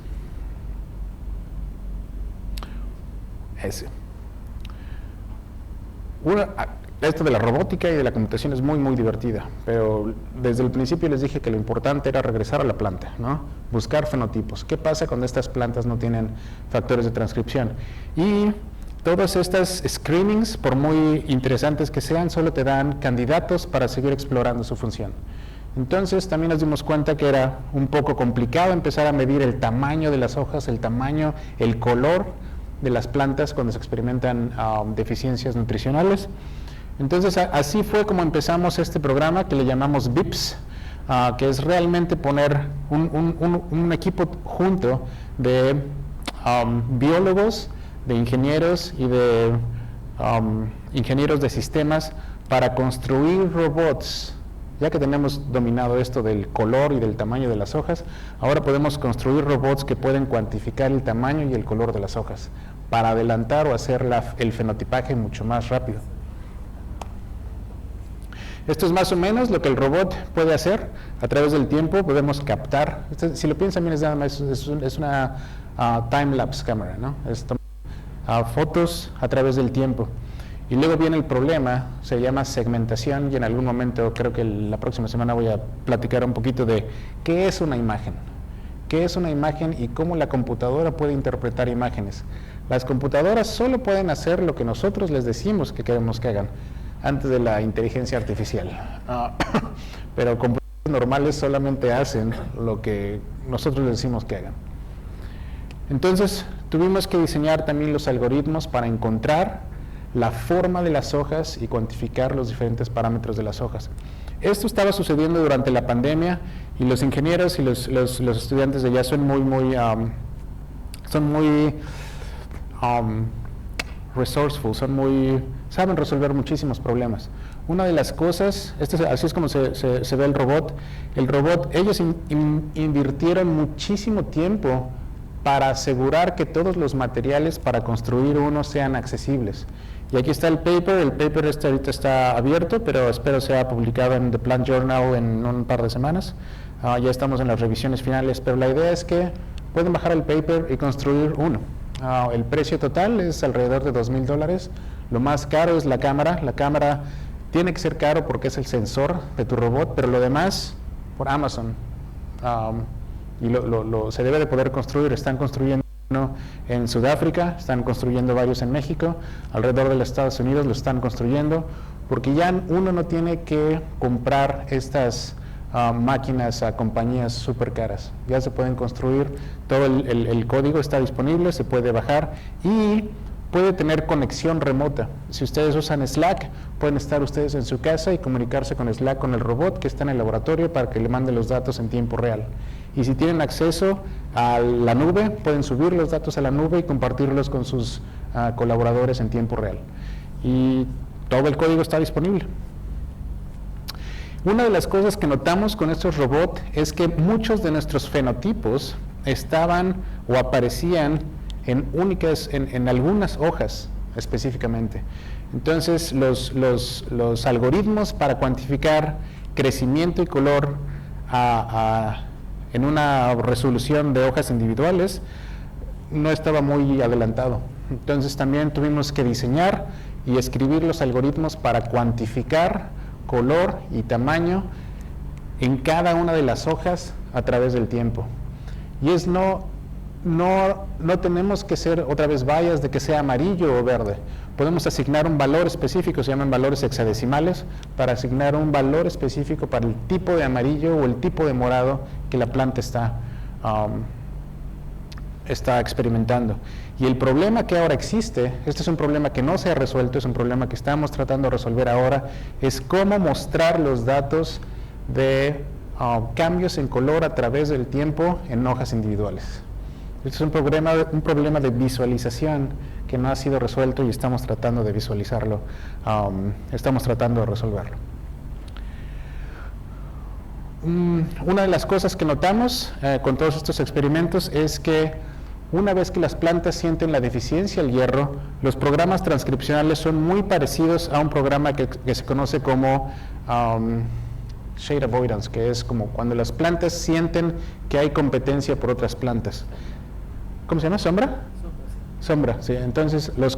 Esto de la robótica y de la computación es muy, muy divertida, pero desde el principio les dije que lo importante era regresar a la planta, ¿no? Buscar fenotipos. ¿Qué pasa cuando estas plantas no tienen factores de transcripción? Y todas estas screenings, por muy interesantes que sean, solo te dan candidatos para seguir explorando su función. Entonces también nos dimos cuenta que era un poco complicado empezar a medir el tamaño de las hojas, el tamaño, el color de las plantas cuando se experimentan deficiencias nutricionales. Entonces así fue como empezamos este programa que le llamamos BIPS, que es realmente poner un equipo junto de biólogos, de ingenieros y de ingenieros de sistemas para construir robots. Ya que tenemos dominado esto del color y del tamaño de las hojas, ahora podemos construir robots que pueden cuantificar el tamaño y el color de las hojas para adelantar o hacer el fenotipaje mucho más rápido. Esto es más o menos lo que el robot puede hacer a través del tiempo. Podemos captar, si lo piensan bien, es una time-lapse cámara, ¿no? Es tomar fotos a través del tiempo. Y luego viene el problema, se llama segmentación, y en algún momento, creo que la próxima semana voy a platicar un poquito de qué es una imagen. ¿Qué es una imagen y cómo la computadora puede interpretar imágenes? Las computadoras solo pueden hacer lo que nosotros les decimos que queremos que hagan, antes de la inteligencia artificial. Pero computadoras normales solamente hacen lo que nosotros les decimos que hagan. Entonces, tuvimos que diseñar también los algoritmos para encontrar la forma de las hojas y cuantificar los diferentes parámetros de las hojas. Esto estaba sucediendo durante la pandemia y los ingenieros y los estudiantes de allá son muy resourceful, saben resolver muchísimos problemas. Una de las cosas, así es como se ve el robot. Ellos invirtieron muchísimo tiempo para asegurar que todos los materiales para construir uno sean accesibles. Y aquí está el paper ahorita está abierto, pero espero sea publicado en The Plant Journal en un par de semanas. Ya estamos en las revisiones finales, pero la idea es que pueden bajar el paper y construir uno. El precio total es alrededor de $2,000. Lo más caro es la cámara. La cámara tiene que ser caro porque es el sensor de tu robot, pero lo demás por Amazon. Y se debe de poder construir. Están construyendo uno en Sudáfrica, están construyendo varios en México, alrededor de los Estados Unidos lo están construyendo, porque ya uno no tiene que comprar estas máquinas a compañías súper caras. Ya se pueden construir, todo el código está disponible, se puede bajar y puede tener conexión remota. Si ustedes usan Slack, pueden estar ustedes en su casa y comunicarse con Slack con el robot que está en el laboratorio para que le mande los datos en tiempo real. Y si tienen acceso a la nube, pueden subir los datos a la nube y compartirlos con sus colaboradores en tiempo real. Y todo el código está disponible. Una de las cosas que notamos con estos robots es que muchos de nuestros fenotipos estaban o aparecían en algunas hojas específicamente. Entonces los algoritmos para cuantificar crecimiento y color en una resolución de hojas individuales no estaba muy adelantado. Entonces también tuvimos que diseñar y escribir los algoritmos para cuantificar color y tamaño en cada una de las hojas a través del tiempo. Y no tenemos que ser otra vez bias de que sea amarillo o verde. Podemos asignar un valor específico, se llaman valores hexadecimales, para asignar un valor específico para el tipo de amarillo o el tipo de morado que la planta está experimentando. Y el problema que ahora existe, este es un problema que no se ha resuelto, es un problema que estamos tratando de resolver ahora, es cómo mostrar los datos de cambios en color a través del tiempo en hojas individuales. Este es un problema de visualización que no ha sido resuelto y estamos tratando de visualizarlo, estamos tratando de resolverlo. Una de las cosas que notamos con todos estos experimentos es que una vez que las plantas sienten la deficiencia del hierro, los programas transcripcionales son muy parecidos a un programa que se conoce como shade avoidance, que es como cuando las plantas sienten que hay competencia por otras plantas. ¿Cómo se llama? ¿Sombra? Sombra, sí. Entonces los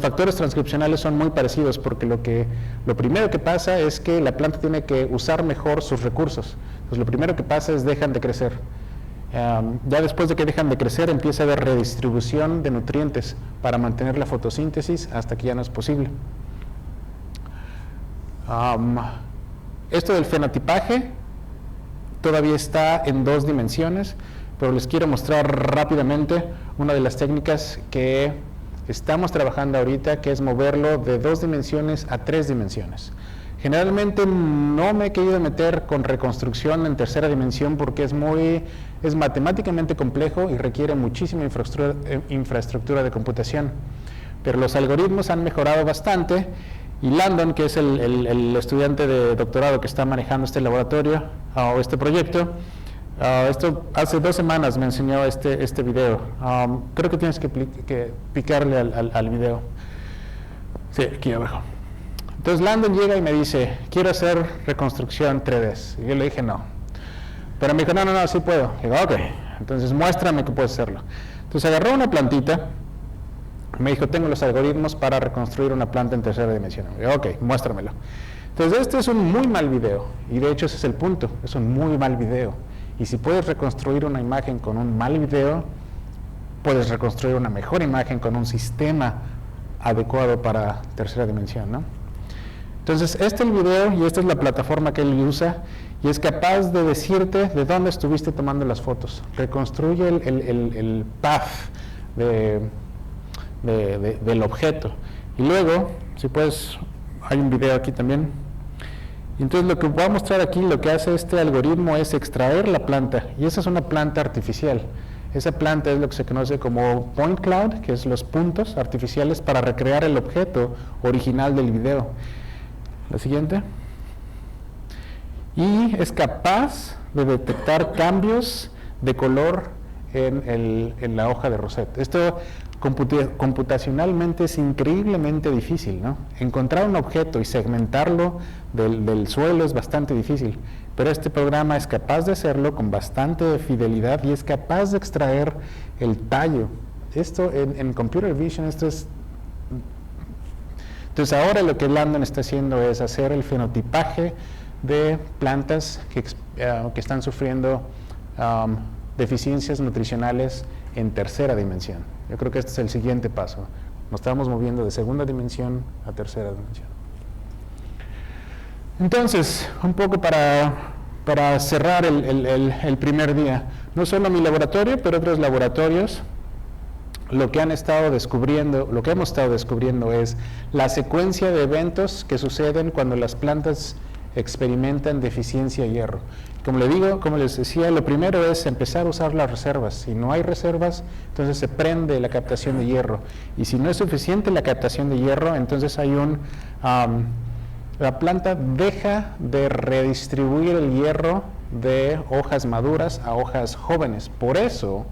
factores transcripcionales son muy parecidos porque lo primero que pasa es que la planta tiene que usar mejor sus recursos. Entonces lo primero que pasa es dejan de crecer. Ya después de que dejan de crecer empieza a haber redistribución de nutrientes para mantener la fotosíntesis hasta que ya no es posible. Esto del fenotipaje todavía está en 2 dimensiones, pero les quiero mostrar rápidamente una de las técnicas que estamos trabajando ahorita, que es moverlo de 2 dimensiones a 3 dimensiones. Generalmente no me he querido meter con reconstrucción en tercera dimensión porque es matemáticamente complejo y requiere muchísima infraestructura de computación. Pero los algoritmos han mejorado bastante y Landon, que es el estudiante de doctorado que está manejando este laboratorio o este proyecto, esto hace 2 semanas me enseñó este video. Creo que tienes que picarle al video. Sí, aquí abajo. Entonces Landon llega y me dice, quiero hacer reconstrucción 3D. Y yo le dije, no. Pero me dijo, no, sí puedo. Y digo, ok, entonces muéstrame que puedes hacerlo. Entonces agarró una plantita, me dijo, tengo los algoritmos para reconstruir una planta en tercera dimensión. Y digo, ok, muéstramelo. Entonces este es un muy mal video, y de hecho ese es el punto, es un muy mal video. Y si puedes reconstruir una imagen con un mal video, puedes reconstruir una mejor imagen con un sistema adecuado para tercera dimensión, ¿no? Entonces, este es el video y esta es la plataforma que él usa y es capaz de decirte de dónde estuviste tomando las fotos. Reconstruye el path del objeto. Y luego, si puedes, hay un video aquí también. Entonces, lo que voy a mostrar aquí, lo que hace este algoritmo es extraer la planta. Y esa es una planta artificial. Esa planta es lo que se conoce como point cloud, que es los puntos artificiales para recrear el objeto original del video. La siguiente. Y es capaz de detectar cambios de color en la hoja de Rosette. Esto computacionalmente es increíblemente difícil, ¿no? Encontrar un objeto y segmentarlo del suelo es bastante difícil, pero este programa es capaz de hacerlo con bastante fidelidad y es capaz de extraer el tallo. Esto en Computer Vision, esto es... Entonces ahora lo que Landon está haciendo es hacer el fenotipaje de plantas que están sufriendo deficiencias nutricionales en tercera dimensión. Yo creo que este es el siguiente paso. Nos estamos moviendo de segunda dimensión a tercera dimensión. Entonces, un poco para cerrar el primer día, no solo mi laboratorio, pero otros laboratorios, lo que hemos estado descubriendo es la secuencia de eventos que suceden cuando las plantas experimentan deficiencia de hierro. Como les decía, lo primero es empezar a usar las reservas. Si no hay reservas, entonces se prende la captación de hierro. Y si no es suficiente la captación de hierro, entonces hay la planta deja de redistribuir el hierro de hojas maduras a hojas jóvenes. Por eso,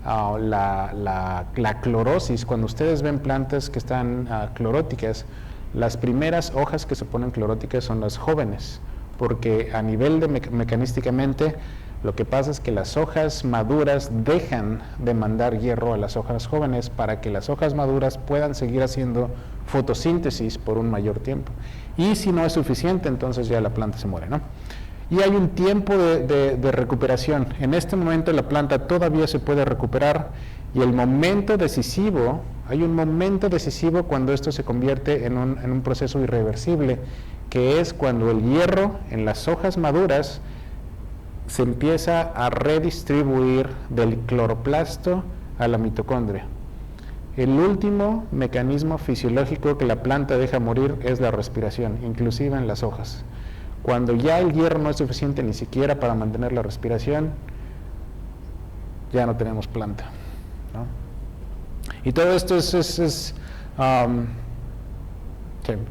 la clorosis, cuando ustedes ven plantas que están cloróticas, las primeras hojas que se ponen cloróticas son las jóvenes, porque a nivel de mecanísticamente lo que pasa es que las hojas maduras dejan de mandar hierro a las hojas jóvenes para que las hojas maduras puedan seguir haciendo fotosíntesis por un mayor tiempo. Y si no es suficiente, entonces ya la planta se muere, ¿no? Y hay un tiempo de recuperación. En este momento la planta todavía se puede recuperar y el momento decisivo, hay un momento decisivo cuando esto se convierte en un proceso irreversible, que es cuando el hierro en las hojas maduras se empieza a redistribuir del cloroplasto a la mitocondria. El último mecanismo fisiológico que la planta deja morir es la respiración, inclusive en las hojas. Cuando ya el hierro no es suficiente ni siquiera para mantener la respiración, ya no tenemos planta, ¿no? Y todo esto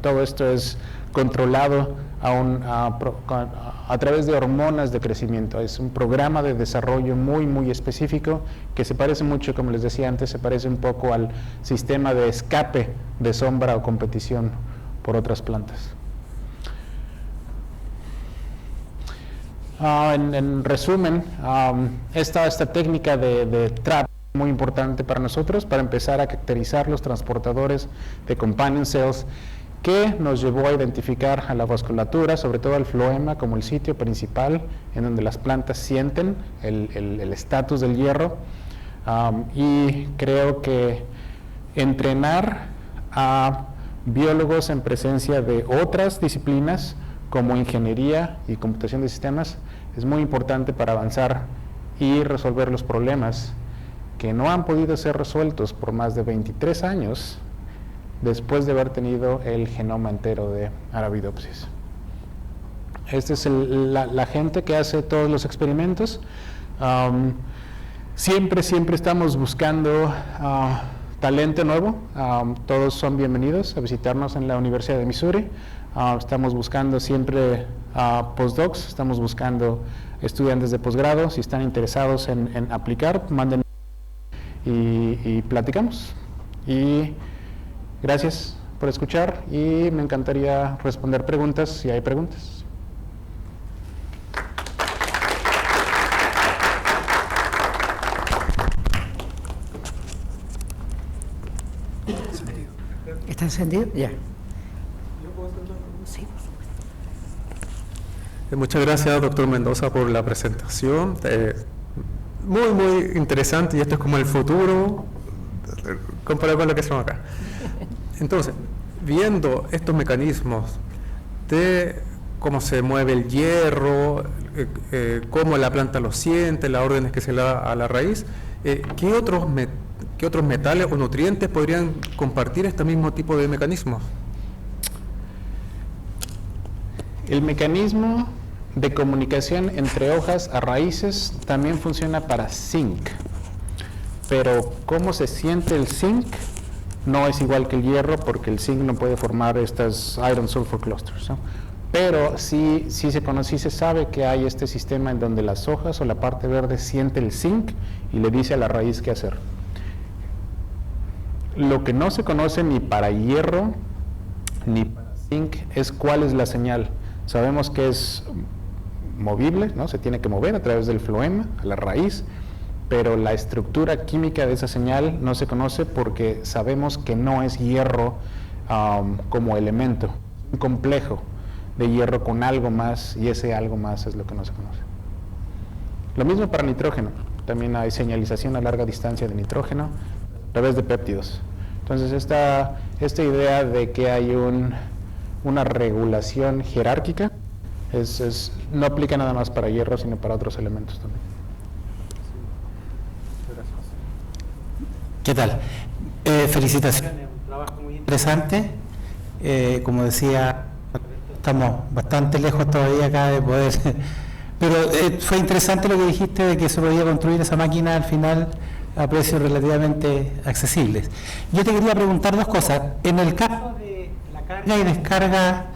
todo esto es controlado a través de hormonas de crecimiento. Es un programa de desarrollo muy, muy específico que se parece mucho, como les decía antes, se parece un poco al sistema de escape de sombra o competición por otras plantas. En resumen, esta técnica de trap muy importante para nosotros para empezar a caracterizar los transportadores de companion cells, que nos llevó a identificar a la vasculatura, sobre todo al floema, como el sitio principal en donde las plantas sienten el estatus del hierro. Y creo que entrenar a biólogos en presencia de otras disciplinas como ingeniería y computación de sistemas es muy importante para avanzar y resolver los problemas que no han podido ser resueltos por más de 23 años después de haber tenido el genoma entero de Arabidopsis. Esta es la gente que hace todos los experimentos. Siempre estamos buscando talento nuevo. Todos son bienvenidos a visitarnos en la Universidad de Missouri. Estamos buscando siempre postdocs, estamos buscando estudiantes de posgrado. Si están interesados en aplicar, manden y platicamos. Y gracias por escuchar y me encantaría responder preguntas si hay preguntas. ¿Está encendido? Ya. Sí, por supuesto. Muchas gracias, doctor Mendoza, por la presentación. Muy interesante, y esto es como el futuro comparado con lo que hacemos acá. Entonces, viendo estos mecanismos de cómo se mueve el hierro, cómo la planta lo siente, las órdenes que se le da a la raíz, ¿qué otros metales o nutrientes podrían compartir este mismo tipo de mecanismos? El mecanismo de comunicación entre hojas a raíces también funciona para zinc, pero cómo se siente el zinc no es igual que el hierro, porque el zinc no puede formar estas iron sulfur clusters, ¿no? Pero sí se conoce, sí se sabe que hay este sistema en donde las hojas o la parte verde siente el zinc y le dice a la raíz qué hacer. Lo que no se conoce ni para hierro ni para zinc es cuál es la señal. Sabemos que es movible, ¿no? Se tiene que mover a través del floema, a la raíz, pero la estructura química de esa señal no se conoce porque sabemos que no es hierro como elemento, es un complejo de hierro con algo más, y ese algo más es lo que no se conoce. Lo mismo para nitrógeno, también hay señalización a larga distancia de nitrógeno a través de péptidos. Entonces esta idea de que hay una regulación jerárquica no aplica nada más para hierro, sino para otros elementos también. ¿Qué tal? Felicitaciones, un trabajo muy interesante. Como decía, estamos bastante lejos todavía acá de poder, pero fue interesante lo que dijiste de que se podía construir esa máquina al final a precios relativamente accesibles. Yo te quería preguntar dos cosas. En el caso de la carga y descarga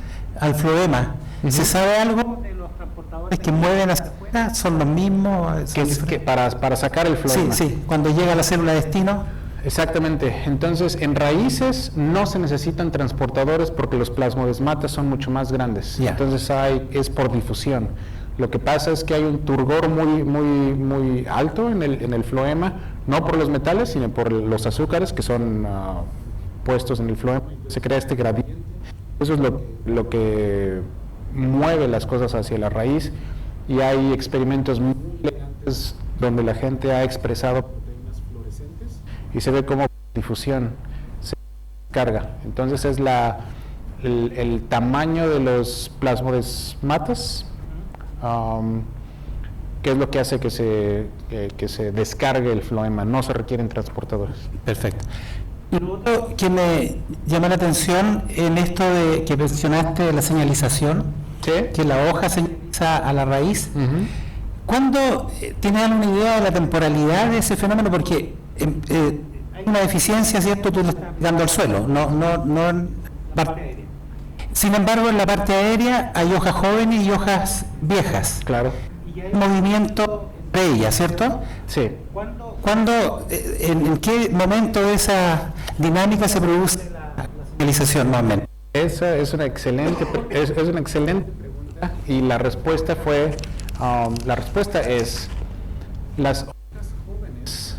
al floema, ¿se sabe algo de los transportadores que mueven hacia afuera? ¿Son los mismos? Que para sacar el floema. Sí, cuando llega a la célula de destino. Exactamente. Entonces, en raíces no se necesitan transportadores porque los plasmodesmatas son mucho más grandes. Yeah. Entonces es por difusión. Lo que pasa es que hay un turgor muy alto en el floema, no por los metales, sino por los azúcares que son puestos en el floema. Se crea este gradiente. Eso es lo que mueve las cosas hacia la raíz, y hay experimentos muy elegantes donde la gente ha expresado proteínas fluorescentes y se ve como difusión se carga. Entonces es el tamaño de los plasmodesmatas que es lo que hace que se descargue el floema. No se requieren transportadores. Perfecto. Y lo otro que me llama la atención en esto de que mencionaste de la señalización, ¿sí? Que la hoja señaliza a la raíz. ¿Cuándo tienes alguna idea de la temporalidad de ese fenómeno? Porque hay una deficiencia, ¿cierto? Tú lo estás aplicando al suelo, no en parte aérea. Sin embargo, en la parte aérea hay hojas jóvenes y hojas viejas. Claro. Y hay movimiento entre ellas, ¿cierto? Sí. ¿En qué momento de esa dinámica se produce la señalización normalmente? Esa es una excelente pregunta, y la respuesta es las hojas jóvenes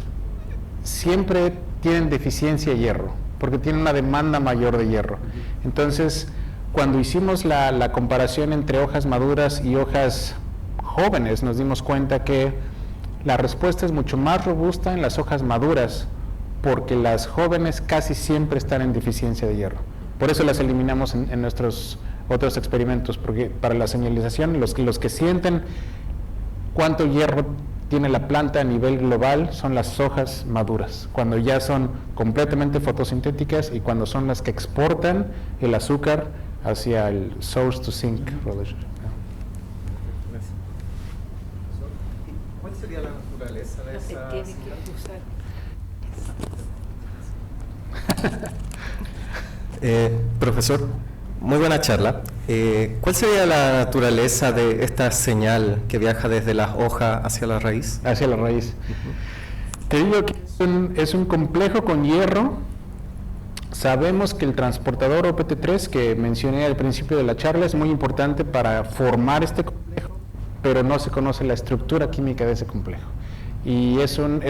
siempre tienen deficiencia de hierro, porque tienen una demanda mayor de hierro. Entonces, cuando hicimos la comparación entre hojas maduras y hojas jóvenes, nos dimos cuenta que la respuesta es mucho más robusta en las hojas maduras, porque las jóvenes casi siempre están en deficiencia de hierro. Por eso las eliminamos en nuestros otros experimentos, porque para la señalización, los que sienten cuánto hierro tiene la planta a nivel global son las hojas maduras, cuando ya son completamente fotosintéticas y cuando son las que exportan el azúcar hacia el source to sink relationship. ¿Cuál sería la naturaleza de esa señal? Profesor, muy buena charla. ¿Cuál sería la naturaleza de esta señal que viaja desde las hojas hacia la raíz? Hacia la raíz. Te digo que es un complejo con hierro. Sabemos que el transportador OPT3 que mencioné al principio de la charla es muy importante para formar este complejo, pero no se conoce la estructura química de ese complejo. Y es un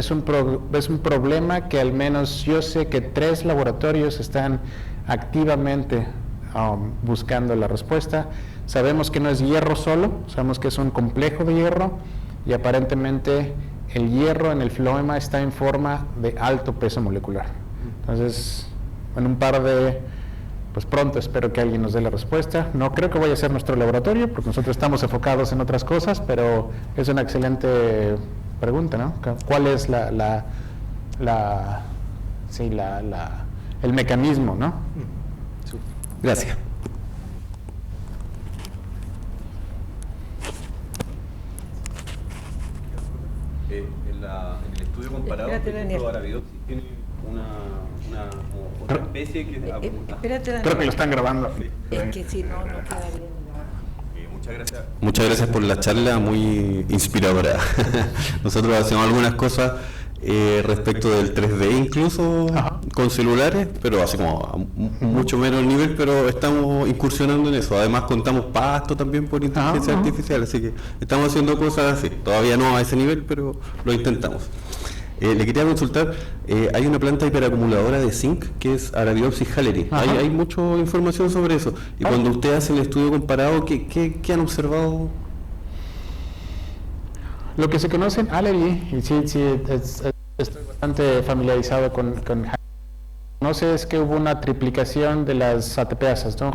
problema que al menos yo sé que 3 laboratorios están activamente buscando la respuesta. Sabemos que no es hierro solo, sabemos que es un complejo de hierro y aparentemente el hierro en el floema está en forma de alto peso molecular. Entonces, en un par de, pues pronto espero que alguien nos dé la respuesta. No creo que vaya a ser nuestro laboratorio, porque nosotros estamos enfocados en otras cosas, pero es una excelente pregunta, ¿no? ¿Cuál es el mecanismo, ¿no? Gracias. En el estudio comparado, por ejemplo, Arabidopsis tiene otra especie que Espérate, Daniel. Creo que lo están grabando. Es que si no, no queda bien. muchas gracias. Muchas gracias por la charla, muy inspiradora. Nosotros hacemos algunas cosas respecto del 3D incluso con celulares, pero así como a mucho menos nivel, pero estamos incursionando en eso. Además contamos pasto también por inteligencia artificial, así que estamos haciendo cosas así. Todavía no a ese nivel, pero lo intentamos. Le quería consultar, hay una planta hiperacumuladora de zinc que es Arabidopsis halleri. Hay mucha información sobre eso. Y cuando usted hace el estudio comparado, ¿qué han observado? Lo que se conoce en Halleri, y sí, estoy bastante familiarizado con Halleri. No sé, es que hubo una triplicación de las ATPasas, ¿no?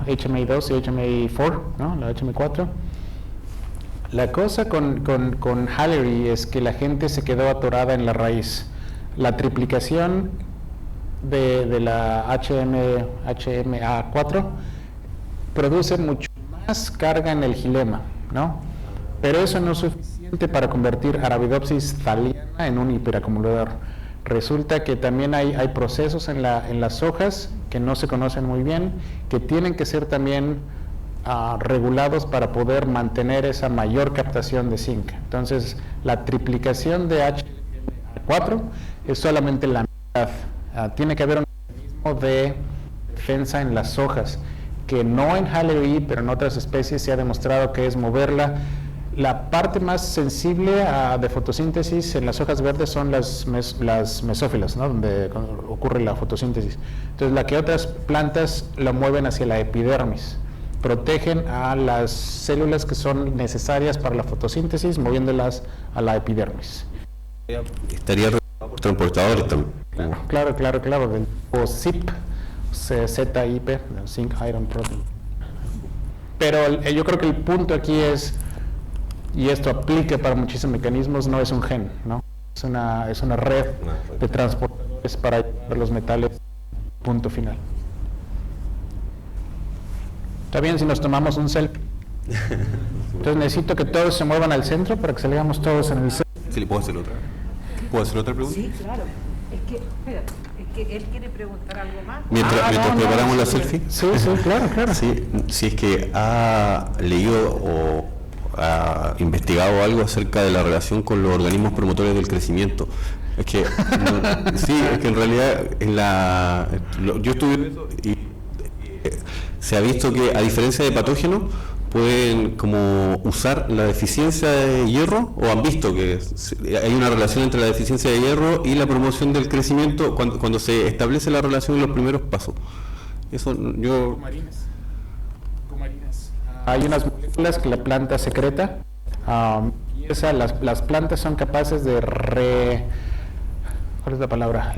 HMA2 y HMA4, ¿no? La HMA4. La cosa con Halleri es que la gente se quedó atorada en la raíz. La triplicación de la HMA4 produce mucho más carga en el xilema, ¿no? Pero eso no es suficiente para convertir Arabidopsis thaliana en un hiperacumulador. Resulta que también hay procesos en las hojas que no se conocen muy bien, que tienen que ser también regulados para poder mantener esa mayor captación de zinc. Entonces, la triplicación de HMA4 es solamente la mitad. Tiene que haber un mecanismo de defensa en las hojas, que no en Halleri, pero en otras especies se ha demostrado que es moverla. La parte más sensible de fotosíntesis en las hojas verdes son las mesófilas, ¿no? Donde ocurre la fotosíntesis. Entonces, la que otras plantas la mueven hacia la epidermis. Protegen a las células que son necesarias para la fotosíntesis, moviéndolas a la epidermis. Estaría por transportadores también. Claro, del tipo ZIP, ZIP, Zinc Iron Protein. Pero yo creo que el punto aquí es, y esto aplica para muchísimos mecanismos, no es un gen, ¿no? Es una red de transportadores para llevar los metales, punto final. Está bien si nos tomamos un selfie. Entonces necesito que todos se muevan al centro para que salgamos todos en el centro. Sí, ¿puedo hacer otra? ¿Puedo hacer otra pregunta? Sí, claro. Es que él quiere preguntar algo más. Mientras preparamos la selfie. Sí, claro. Sí, si es que ha leído o ha investigado algo acerca de la relación con los organismos promotores del crecimiento. Es que sí, es que en realidad yo estuve y se ha visto que a diferencia de patógenos pueden como usar la deficiencia de hierro, o han visto que hay una relación entre la deficiencia de hierro y la promoción del crecimiento cuando se establece la relación en los primeros pasos. Eso yo... Cumarinas. Hay unas moléculas que la planta secreta, y las plantas son capaces de ¿cuál es la palabra?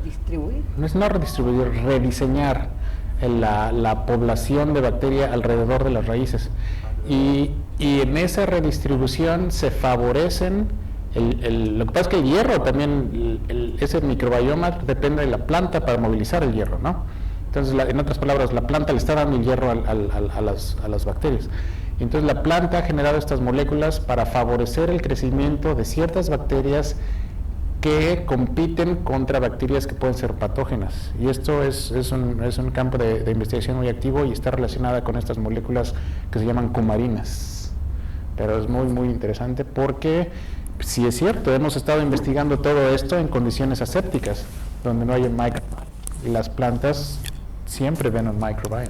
¿Distribuir? No redistribuir, rediseñar la población de bacteria alrededor de las raíces. Y en esa redistribución se favorecen, lo que pasa es que el hierro también, ese microbioma depende de la planta para movilizar el hierro, ¿no? Entonces, en otras palabras, la planta le está dando el hierro a las bacterias. Entonces, la planta ha generado estas moléculas para favorecer el crecimiento de ciertas bacterias que compiten contra bacterias que pueden ser patógenas. Y esto es un campo de investigación muy activo y está relacionada con estas moléculas que se llaman cumarinas. Pero es muy, muy interesante porque, sí es cierto, hemos estado investigando todo esto en condiciones asépticas, donde no hay un microbiome. Y las plantas siempre ven un microbiome.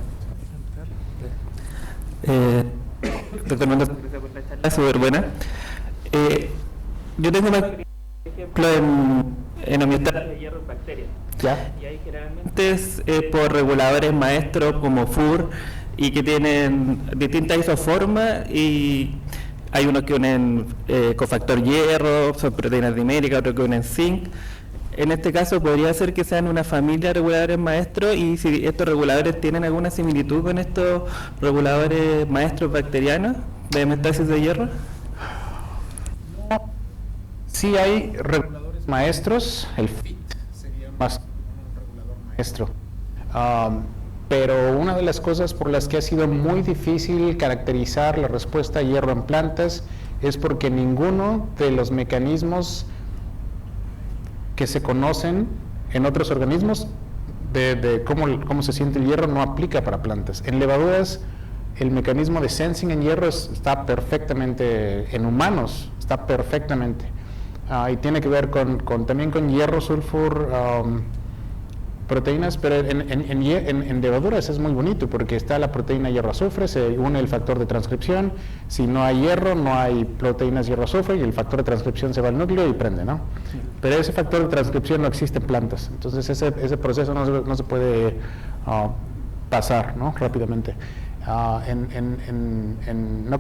Doctor Mendoza, gracias por la charla, súper buena. Yo tengo un ejemplo en homeostasis de hierro en bacterias. ¿Ya? Y ahí generalmente es por reguladores maestros como FUR y que tienen distintas isoformas, y hay unos que unen cofactor hierro, son proteínas diméricas, otros que unen zinc. En este caso podría ser que sean una familia de reguladores maestros, y si estos reguladores tienen alguna similitud con estos reguladores maestros bacterianos de homeostasis de hierro. Sí hay reguladores maestros, el FIT sería más un regulador maestro. Pero una de las cosas por las que ha sido muy difícil caracterizar la respuesta a hierro en plantas es porque ninguno de los mecanismos que se conocen en otros organismos de cómo se siente el hierro no aplica para plantas. En levaduras, el mecanismo de sensing en hierro está perfectamente, en humanos, está perfectamente. Y tiene que ver también con hierro, sulfur, proteínas, pero en levaduras es muy bonito porque está la proteína hierro-azufre, se une el factor de transcripción. Si no hay hierro, no hay proteínas hierro-azufre y el factor de transcripción se va al núcleo y prende, ¿no? Sí. Pero ese factor de transcripción no existe en plantas, entonces ese proceso no se puede pasar, ¿no? Rápidamente. No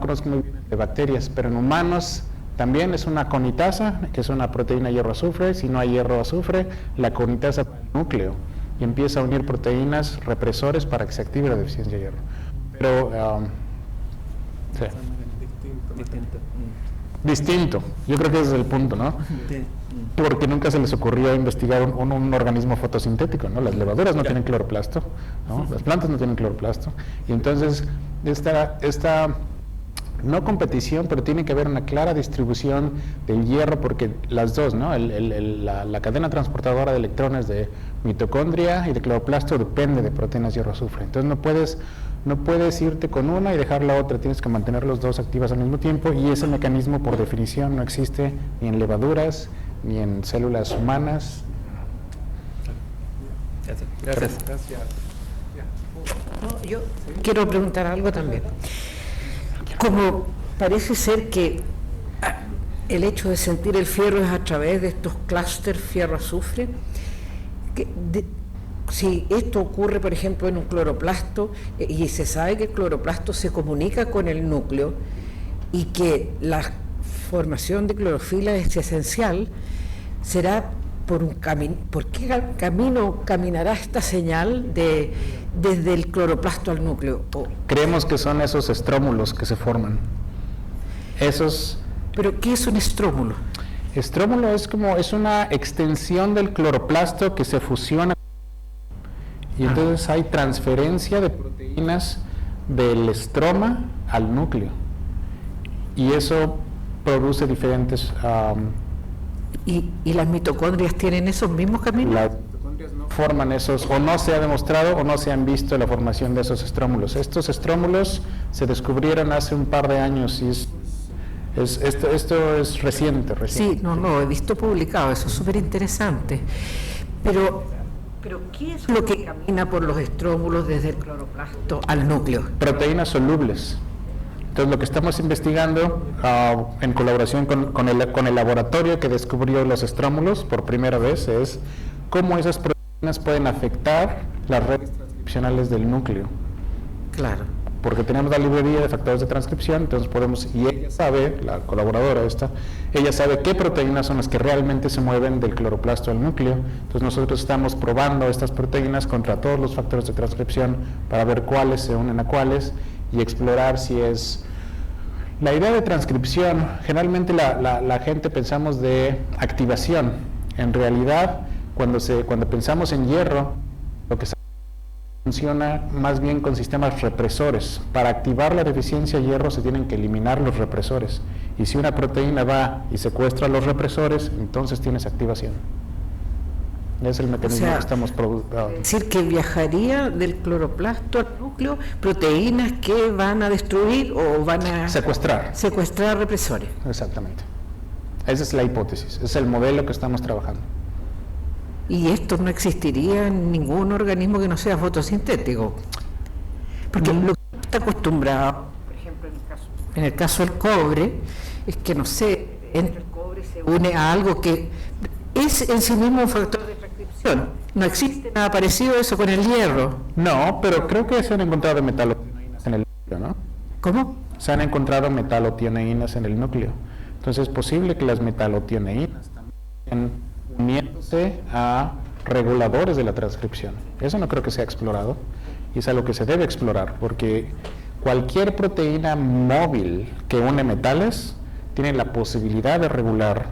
conozco muy bien de bacterias, pero en humanos también es una conitasa, que es una proteína hierro-azufre. Si no hay hierro-azufre, la conitasa va al núcleo y empieza a unir proteínas represores para que se active la deficiencia de hierro. Pero, sí. Distinto. Yo creo que ese es el punto, ¿no? Porque nunca se les ocurrió investigar un organismo fotosintético, ¿no? Las levaduras no tienen cloroplasto, ¿no? Las plantas no tienen cloroplasto. Y entonces, esta no competición, pero tiene que haber una clara distribución del hierro, porque las dos, ¿no? La cadena transportadora de electrones de mitocondria y de cloroplasto depende de proteínas hierro-azufre. Entonces no puedes irte con una y dejar la otra, tienes que mantener los dos activas al mismo tiempo, y ese mecanismo por definición no existe ni en levaduras ni en células humanas. Gracias. No, yo quiero preguntar algo también. Como parece ser que el hecho de sentir el fierro es a través de estos clústeres fierro-azufre, si esto ocurre, por ejemplo, en un cloroplasto, y se sabe que el cloroplasto se comunica con el núcleo y que la formación de clorofila es esencial, será por un camino. ¿Por qué camino caminará esta señal desde el cloroplasto al núcleo? Creemos que son esos estrómulos que se forman. ¿Pero qué es un estrómulo? Estrómulo es una extensión del cloroplasto que se fusiona, y entonces hay transferencia de proteínas del estroma al núcleo, y eso produce diferentes... ¿Y las mitocondrias tienen esos mismos caminos? Las mitocondrias no forman esos, o no se ha demostrado o no se han visto la formación de esos estrómulos. Estos estrómulos se descubrieron hace un par de años y esto es reciente. Sí, no, he visto publicado, eso es súper interesante. Pero Pero ¿qué es lo que camina por los estrómulos desde el cloroplasto al núcleo? Proteínas solubles. Entonces, lo que estamos investigando en colaboración con el laboratorio que descubrió los estrómulos por primera vez es cómo esas proteínas pueden afectar las redes transcripcionales del núcleo. Claro. Porque tenemos la librería de factores de transcripción, entonces podemos, y ella sabe, la colaboradora esta, ella sabe qué proteínas son las que realmente se mueven del cloroplasto al núcleo. Entonces nosotros estamos probando estas proteínas contra todos los factores de transcripción para ver cuáles se unen a cuáles y explorar si es... La idea de transcripción, generalmente la gente pensamos de activación. En realidad, cuando pensamos en hierro, lo que funciona más bien con sistemas represores. Para activar la deficiencia de hierro se tienen que eliminar los represores. Y si una proteína va y secuestra los represores, entonces tienes activación. Es el mecanismo que estamos produciendo. Es decir, que viajaría del cloroplasto al núcleo proteínas que van a destruir o van a secuestrar represores. Exactamente. Esa es la hipótesis, es el modelo que estamos trabajando. Y esto no existiría en ningún organismo que no sea fotosintético. Porque lo que está acostumbrado, por ejemplo, en el caso del cobre, es que, no sé, entre el cobre se une a algo que es en sí mismo un factor de transcripción. No existe nada parecido a eso con el hierro. No, pero creo que se han encontrado metalotineínas en el núcleo, ¿no? ¿Cómo? Se han encontrado metalotineínas en el núcleo. Entonces es posible que las metalotineínas también uniéndose a reguladores de la transcripción. Eso no creo que sea explorado y es algo que se debe explorar porque cualquier proteína móvil que une metales tiene la posibilidad de regular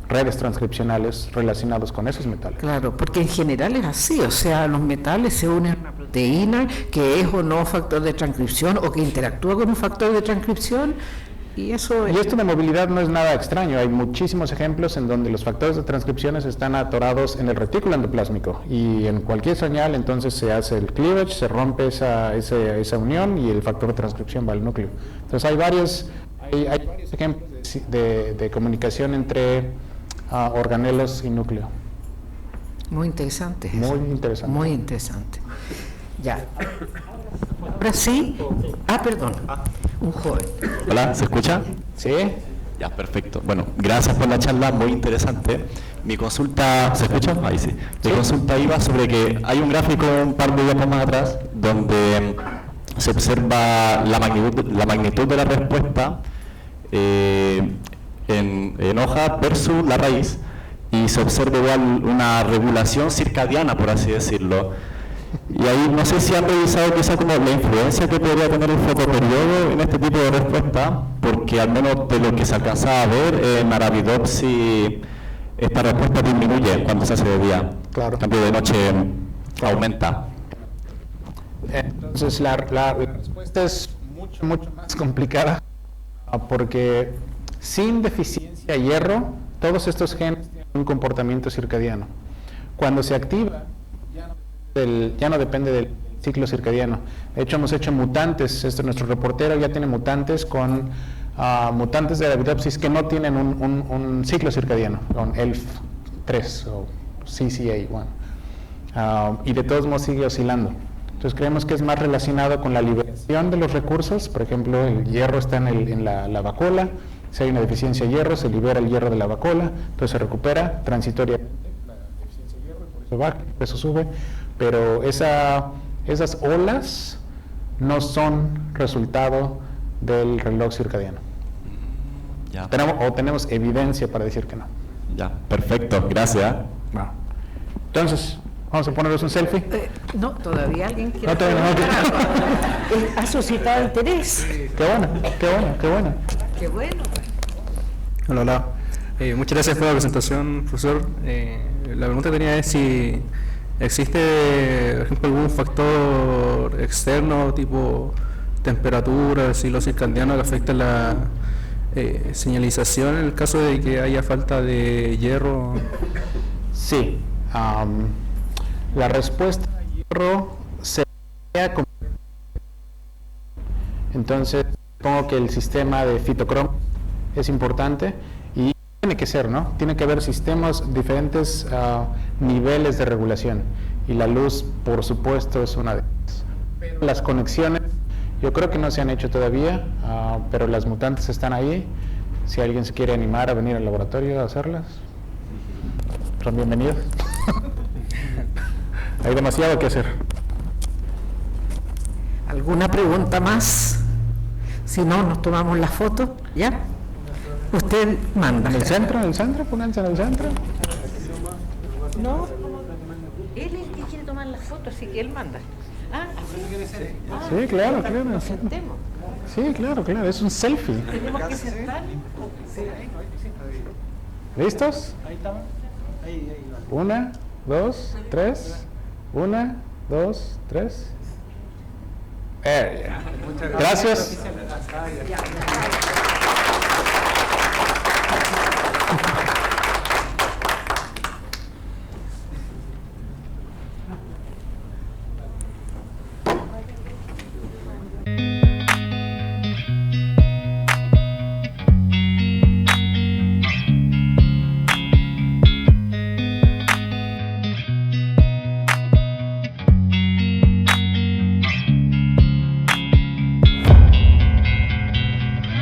redes transcripcionales relacionadas con esos metales. Claro, porque en general es así, o sea, los metales se unen a una proteína que es o no factor de transcripción o que interactúa con un factor de transcripción. Y esto de movilidad no es nada extraño, hay muchísimos ejemplos en donde los factores de transcripciones están atorados en el retículo endoplásmico y en cualquier señal entonces se hace el cleavage, se rompe esa unión y el factor de transcripción va al núcleo. Entonces hay varios ejemplos de comunicación entre organelos y núcleo. Muy interesante. Muy interesante. Muy interesante. Ya. Ahora sí. Perdón. Un joven. Hola, ¿se escucha? Sí. Ya, perfecto. Bueno, gracias por la charla, muy interesante. Mi consulta, ¿se escucha? Ahí sí. Mi consulta iba sobre que hay un gráfico un par de días más atrás donde se observa la magnitud de la respuesta en hoja versus la raíz y se observa igual una regulación circadiana, por así decirlo. Y ahí no sé si han revisado quizá como la influencia que podría tener el fotoperiodo en este tipo de respuesta, porque al menos de lo que se alcanzaba a ver en Arabidopsis esta respuesta disminuye cuando se hace de día. Claro. En cambio de noche aumenta. Entonces la respuesta es mucho más complicada porque sin deficiencia de hierro todos estos genes tienen un comportamiento circadiano. Cuando se activa ya no depende del ciclo circadiano. De hecho hemos hecho mutantes, nuestro reportero ya tiene mutantes con mutantes de Arabidopsis que no tienen un ciclo circadiano, con ELF3 o CCA1 y de todos modos sigue oscilando. Entonces creemos que es más relacionado con la liberación de los recursos. Por ejemplo, el hierro está en la vacuola, si hay una deficiencia de hierro se libera el hierro de la vacuola, entonces se recupera transitoriamente la deficiencia de hierro, por eso baja, por eso sube, pero esas olas no son resultado del reloj circadiano. Ya. Tenemos evidencia para decir que no. Ya, perfecto, gracias. No. Entonces, vamos a ponernos un selfie. No, todavía alguien quiere. No, todavía no. Ha suscitado interés. Qué bueno. Qué bueno. Hola. Muchas gracias por la presentación, profesor. La pregunta que tenía es si existe, por ejemplo, algún factor externo, tipo temperatura, ciclo circadiano, que afecte la señalización en el caso de que haya falta de hierro. Sí. La respuesta a hierro se crea como... Entonces, supongo que el sistema de fitocromo es importante y tiene que que ser, ¿no? Tiene que haber sistemas, diferentes niveles de regulación, y la luz, por supuesto, es una de ellas. Las conexiones, yo creo que no se han hecho todavía, pero las mutantes están ahí. Si alguien se quiere animar a venir al laboratorio a hacerlas, son bienvenidos. Hay demasiado que hacer. ¿Alguna pregunta más? Si no, nos tomamos la foto, ¿ya? Usted manda. ¿En el centro? Pónganse en el centro. No, él es el que quiere tomar la foto, así que él manda. Sí, claro. Nos sentemos. Sí, claro, es un selfie. Tenemos que sentar. ¿Listos? Ahí está. 1, 2, 3. 1, 2, 3. Gracias.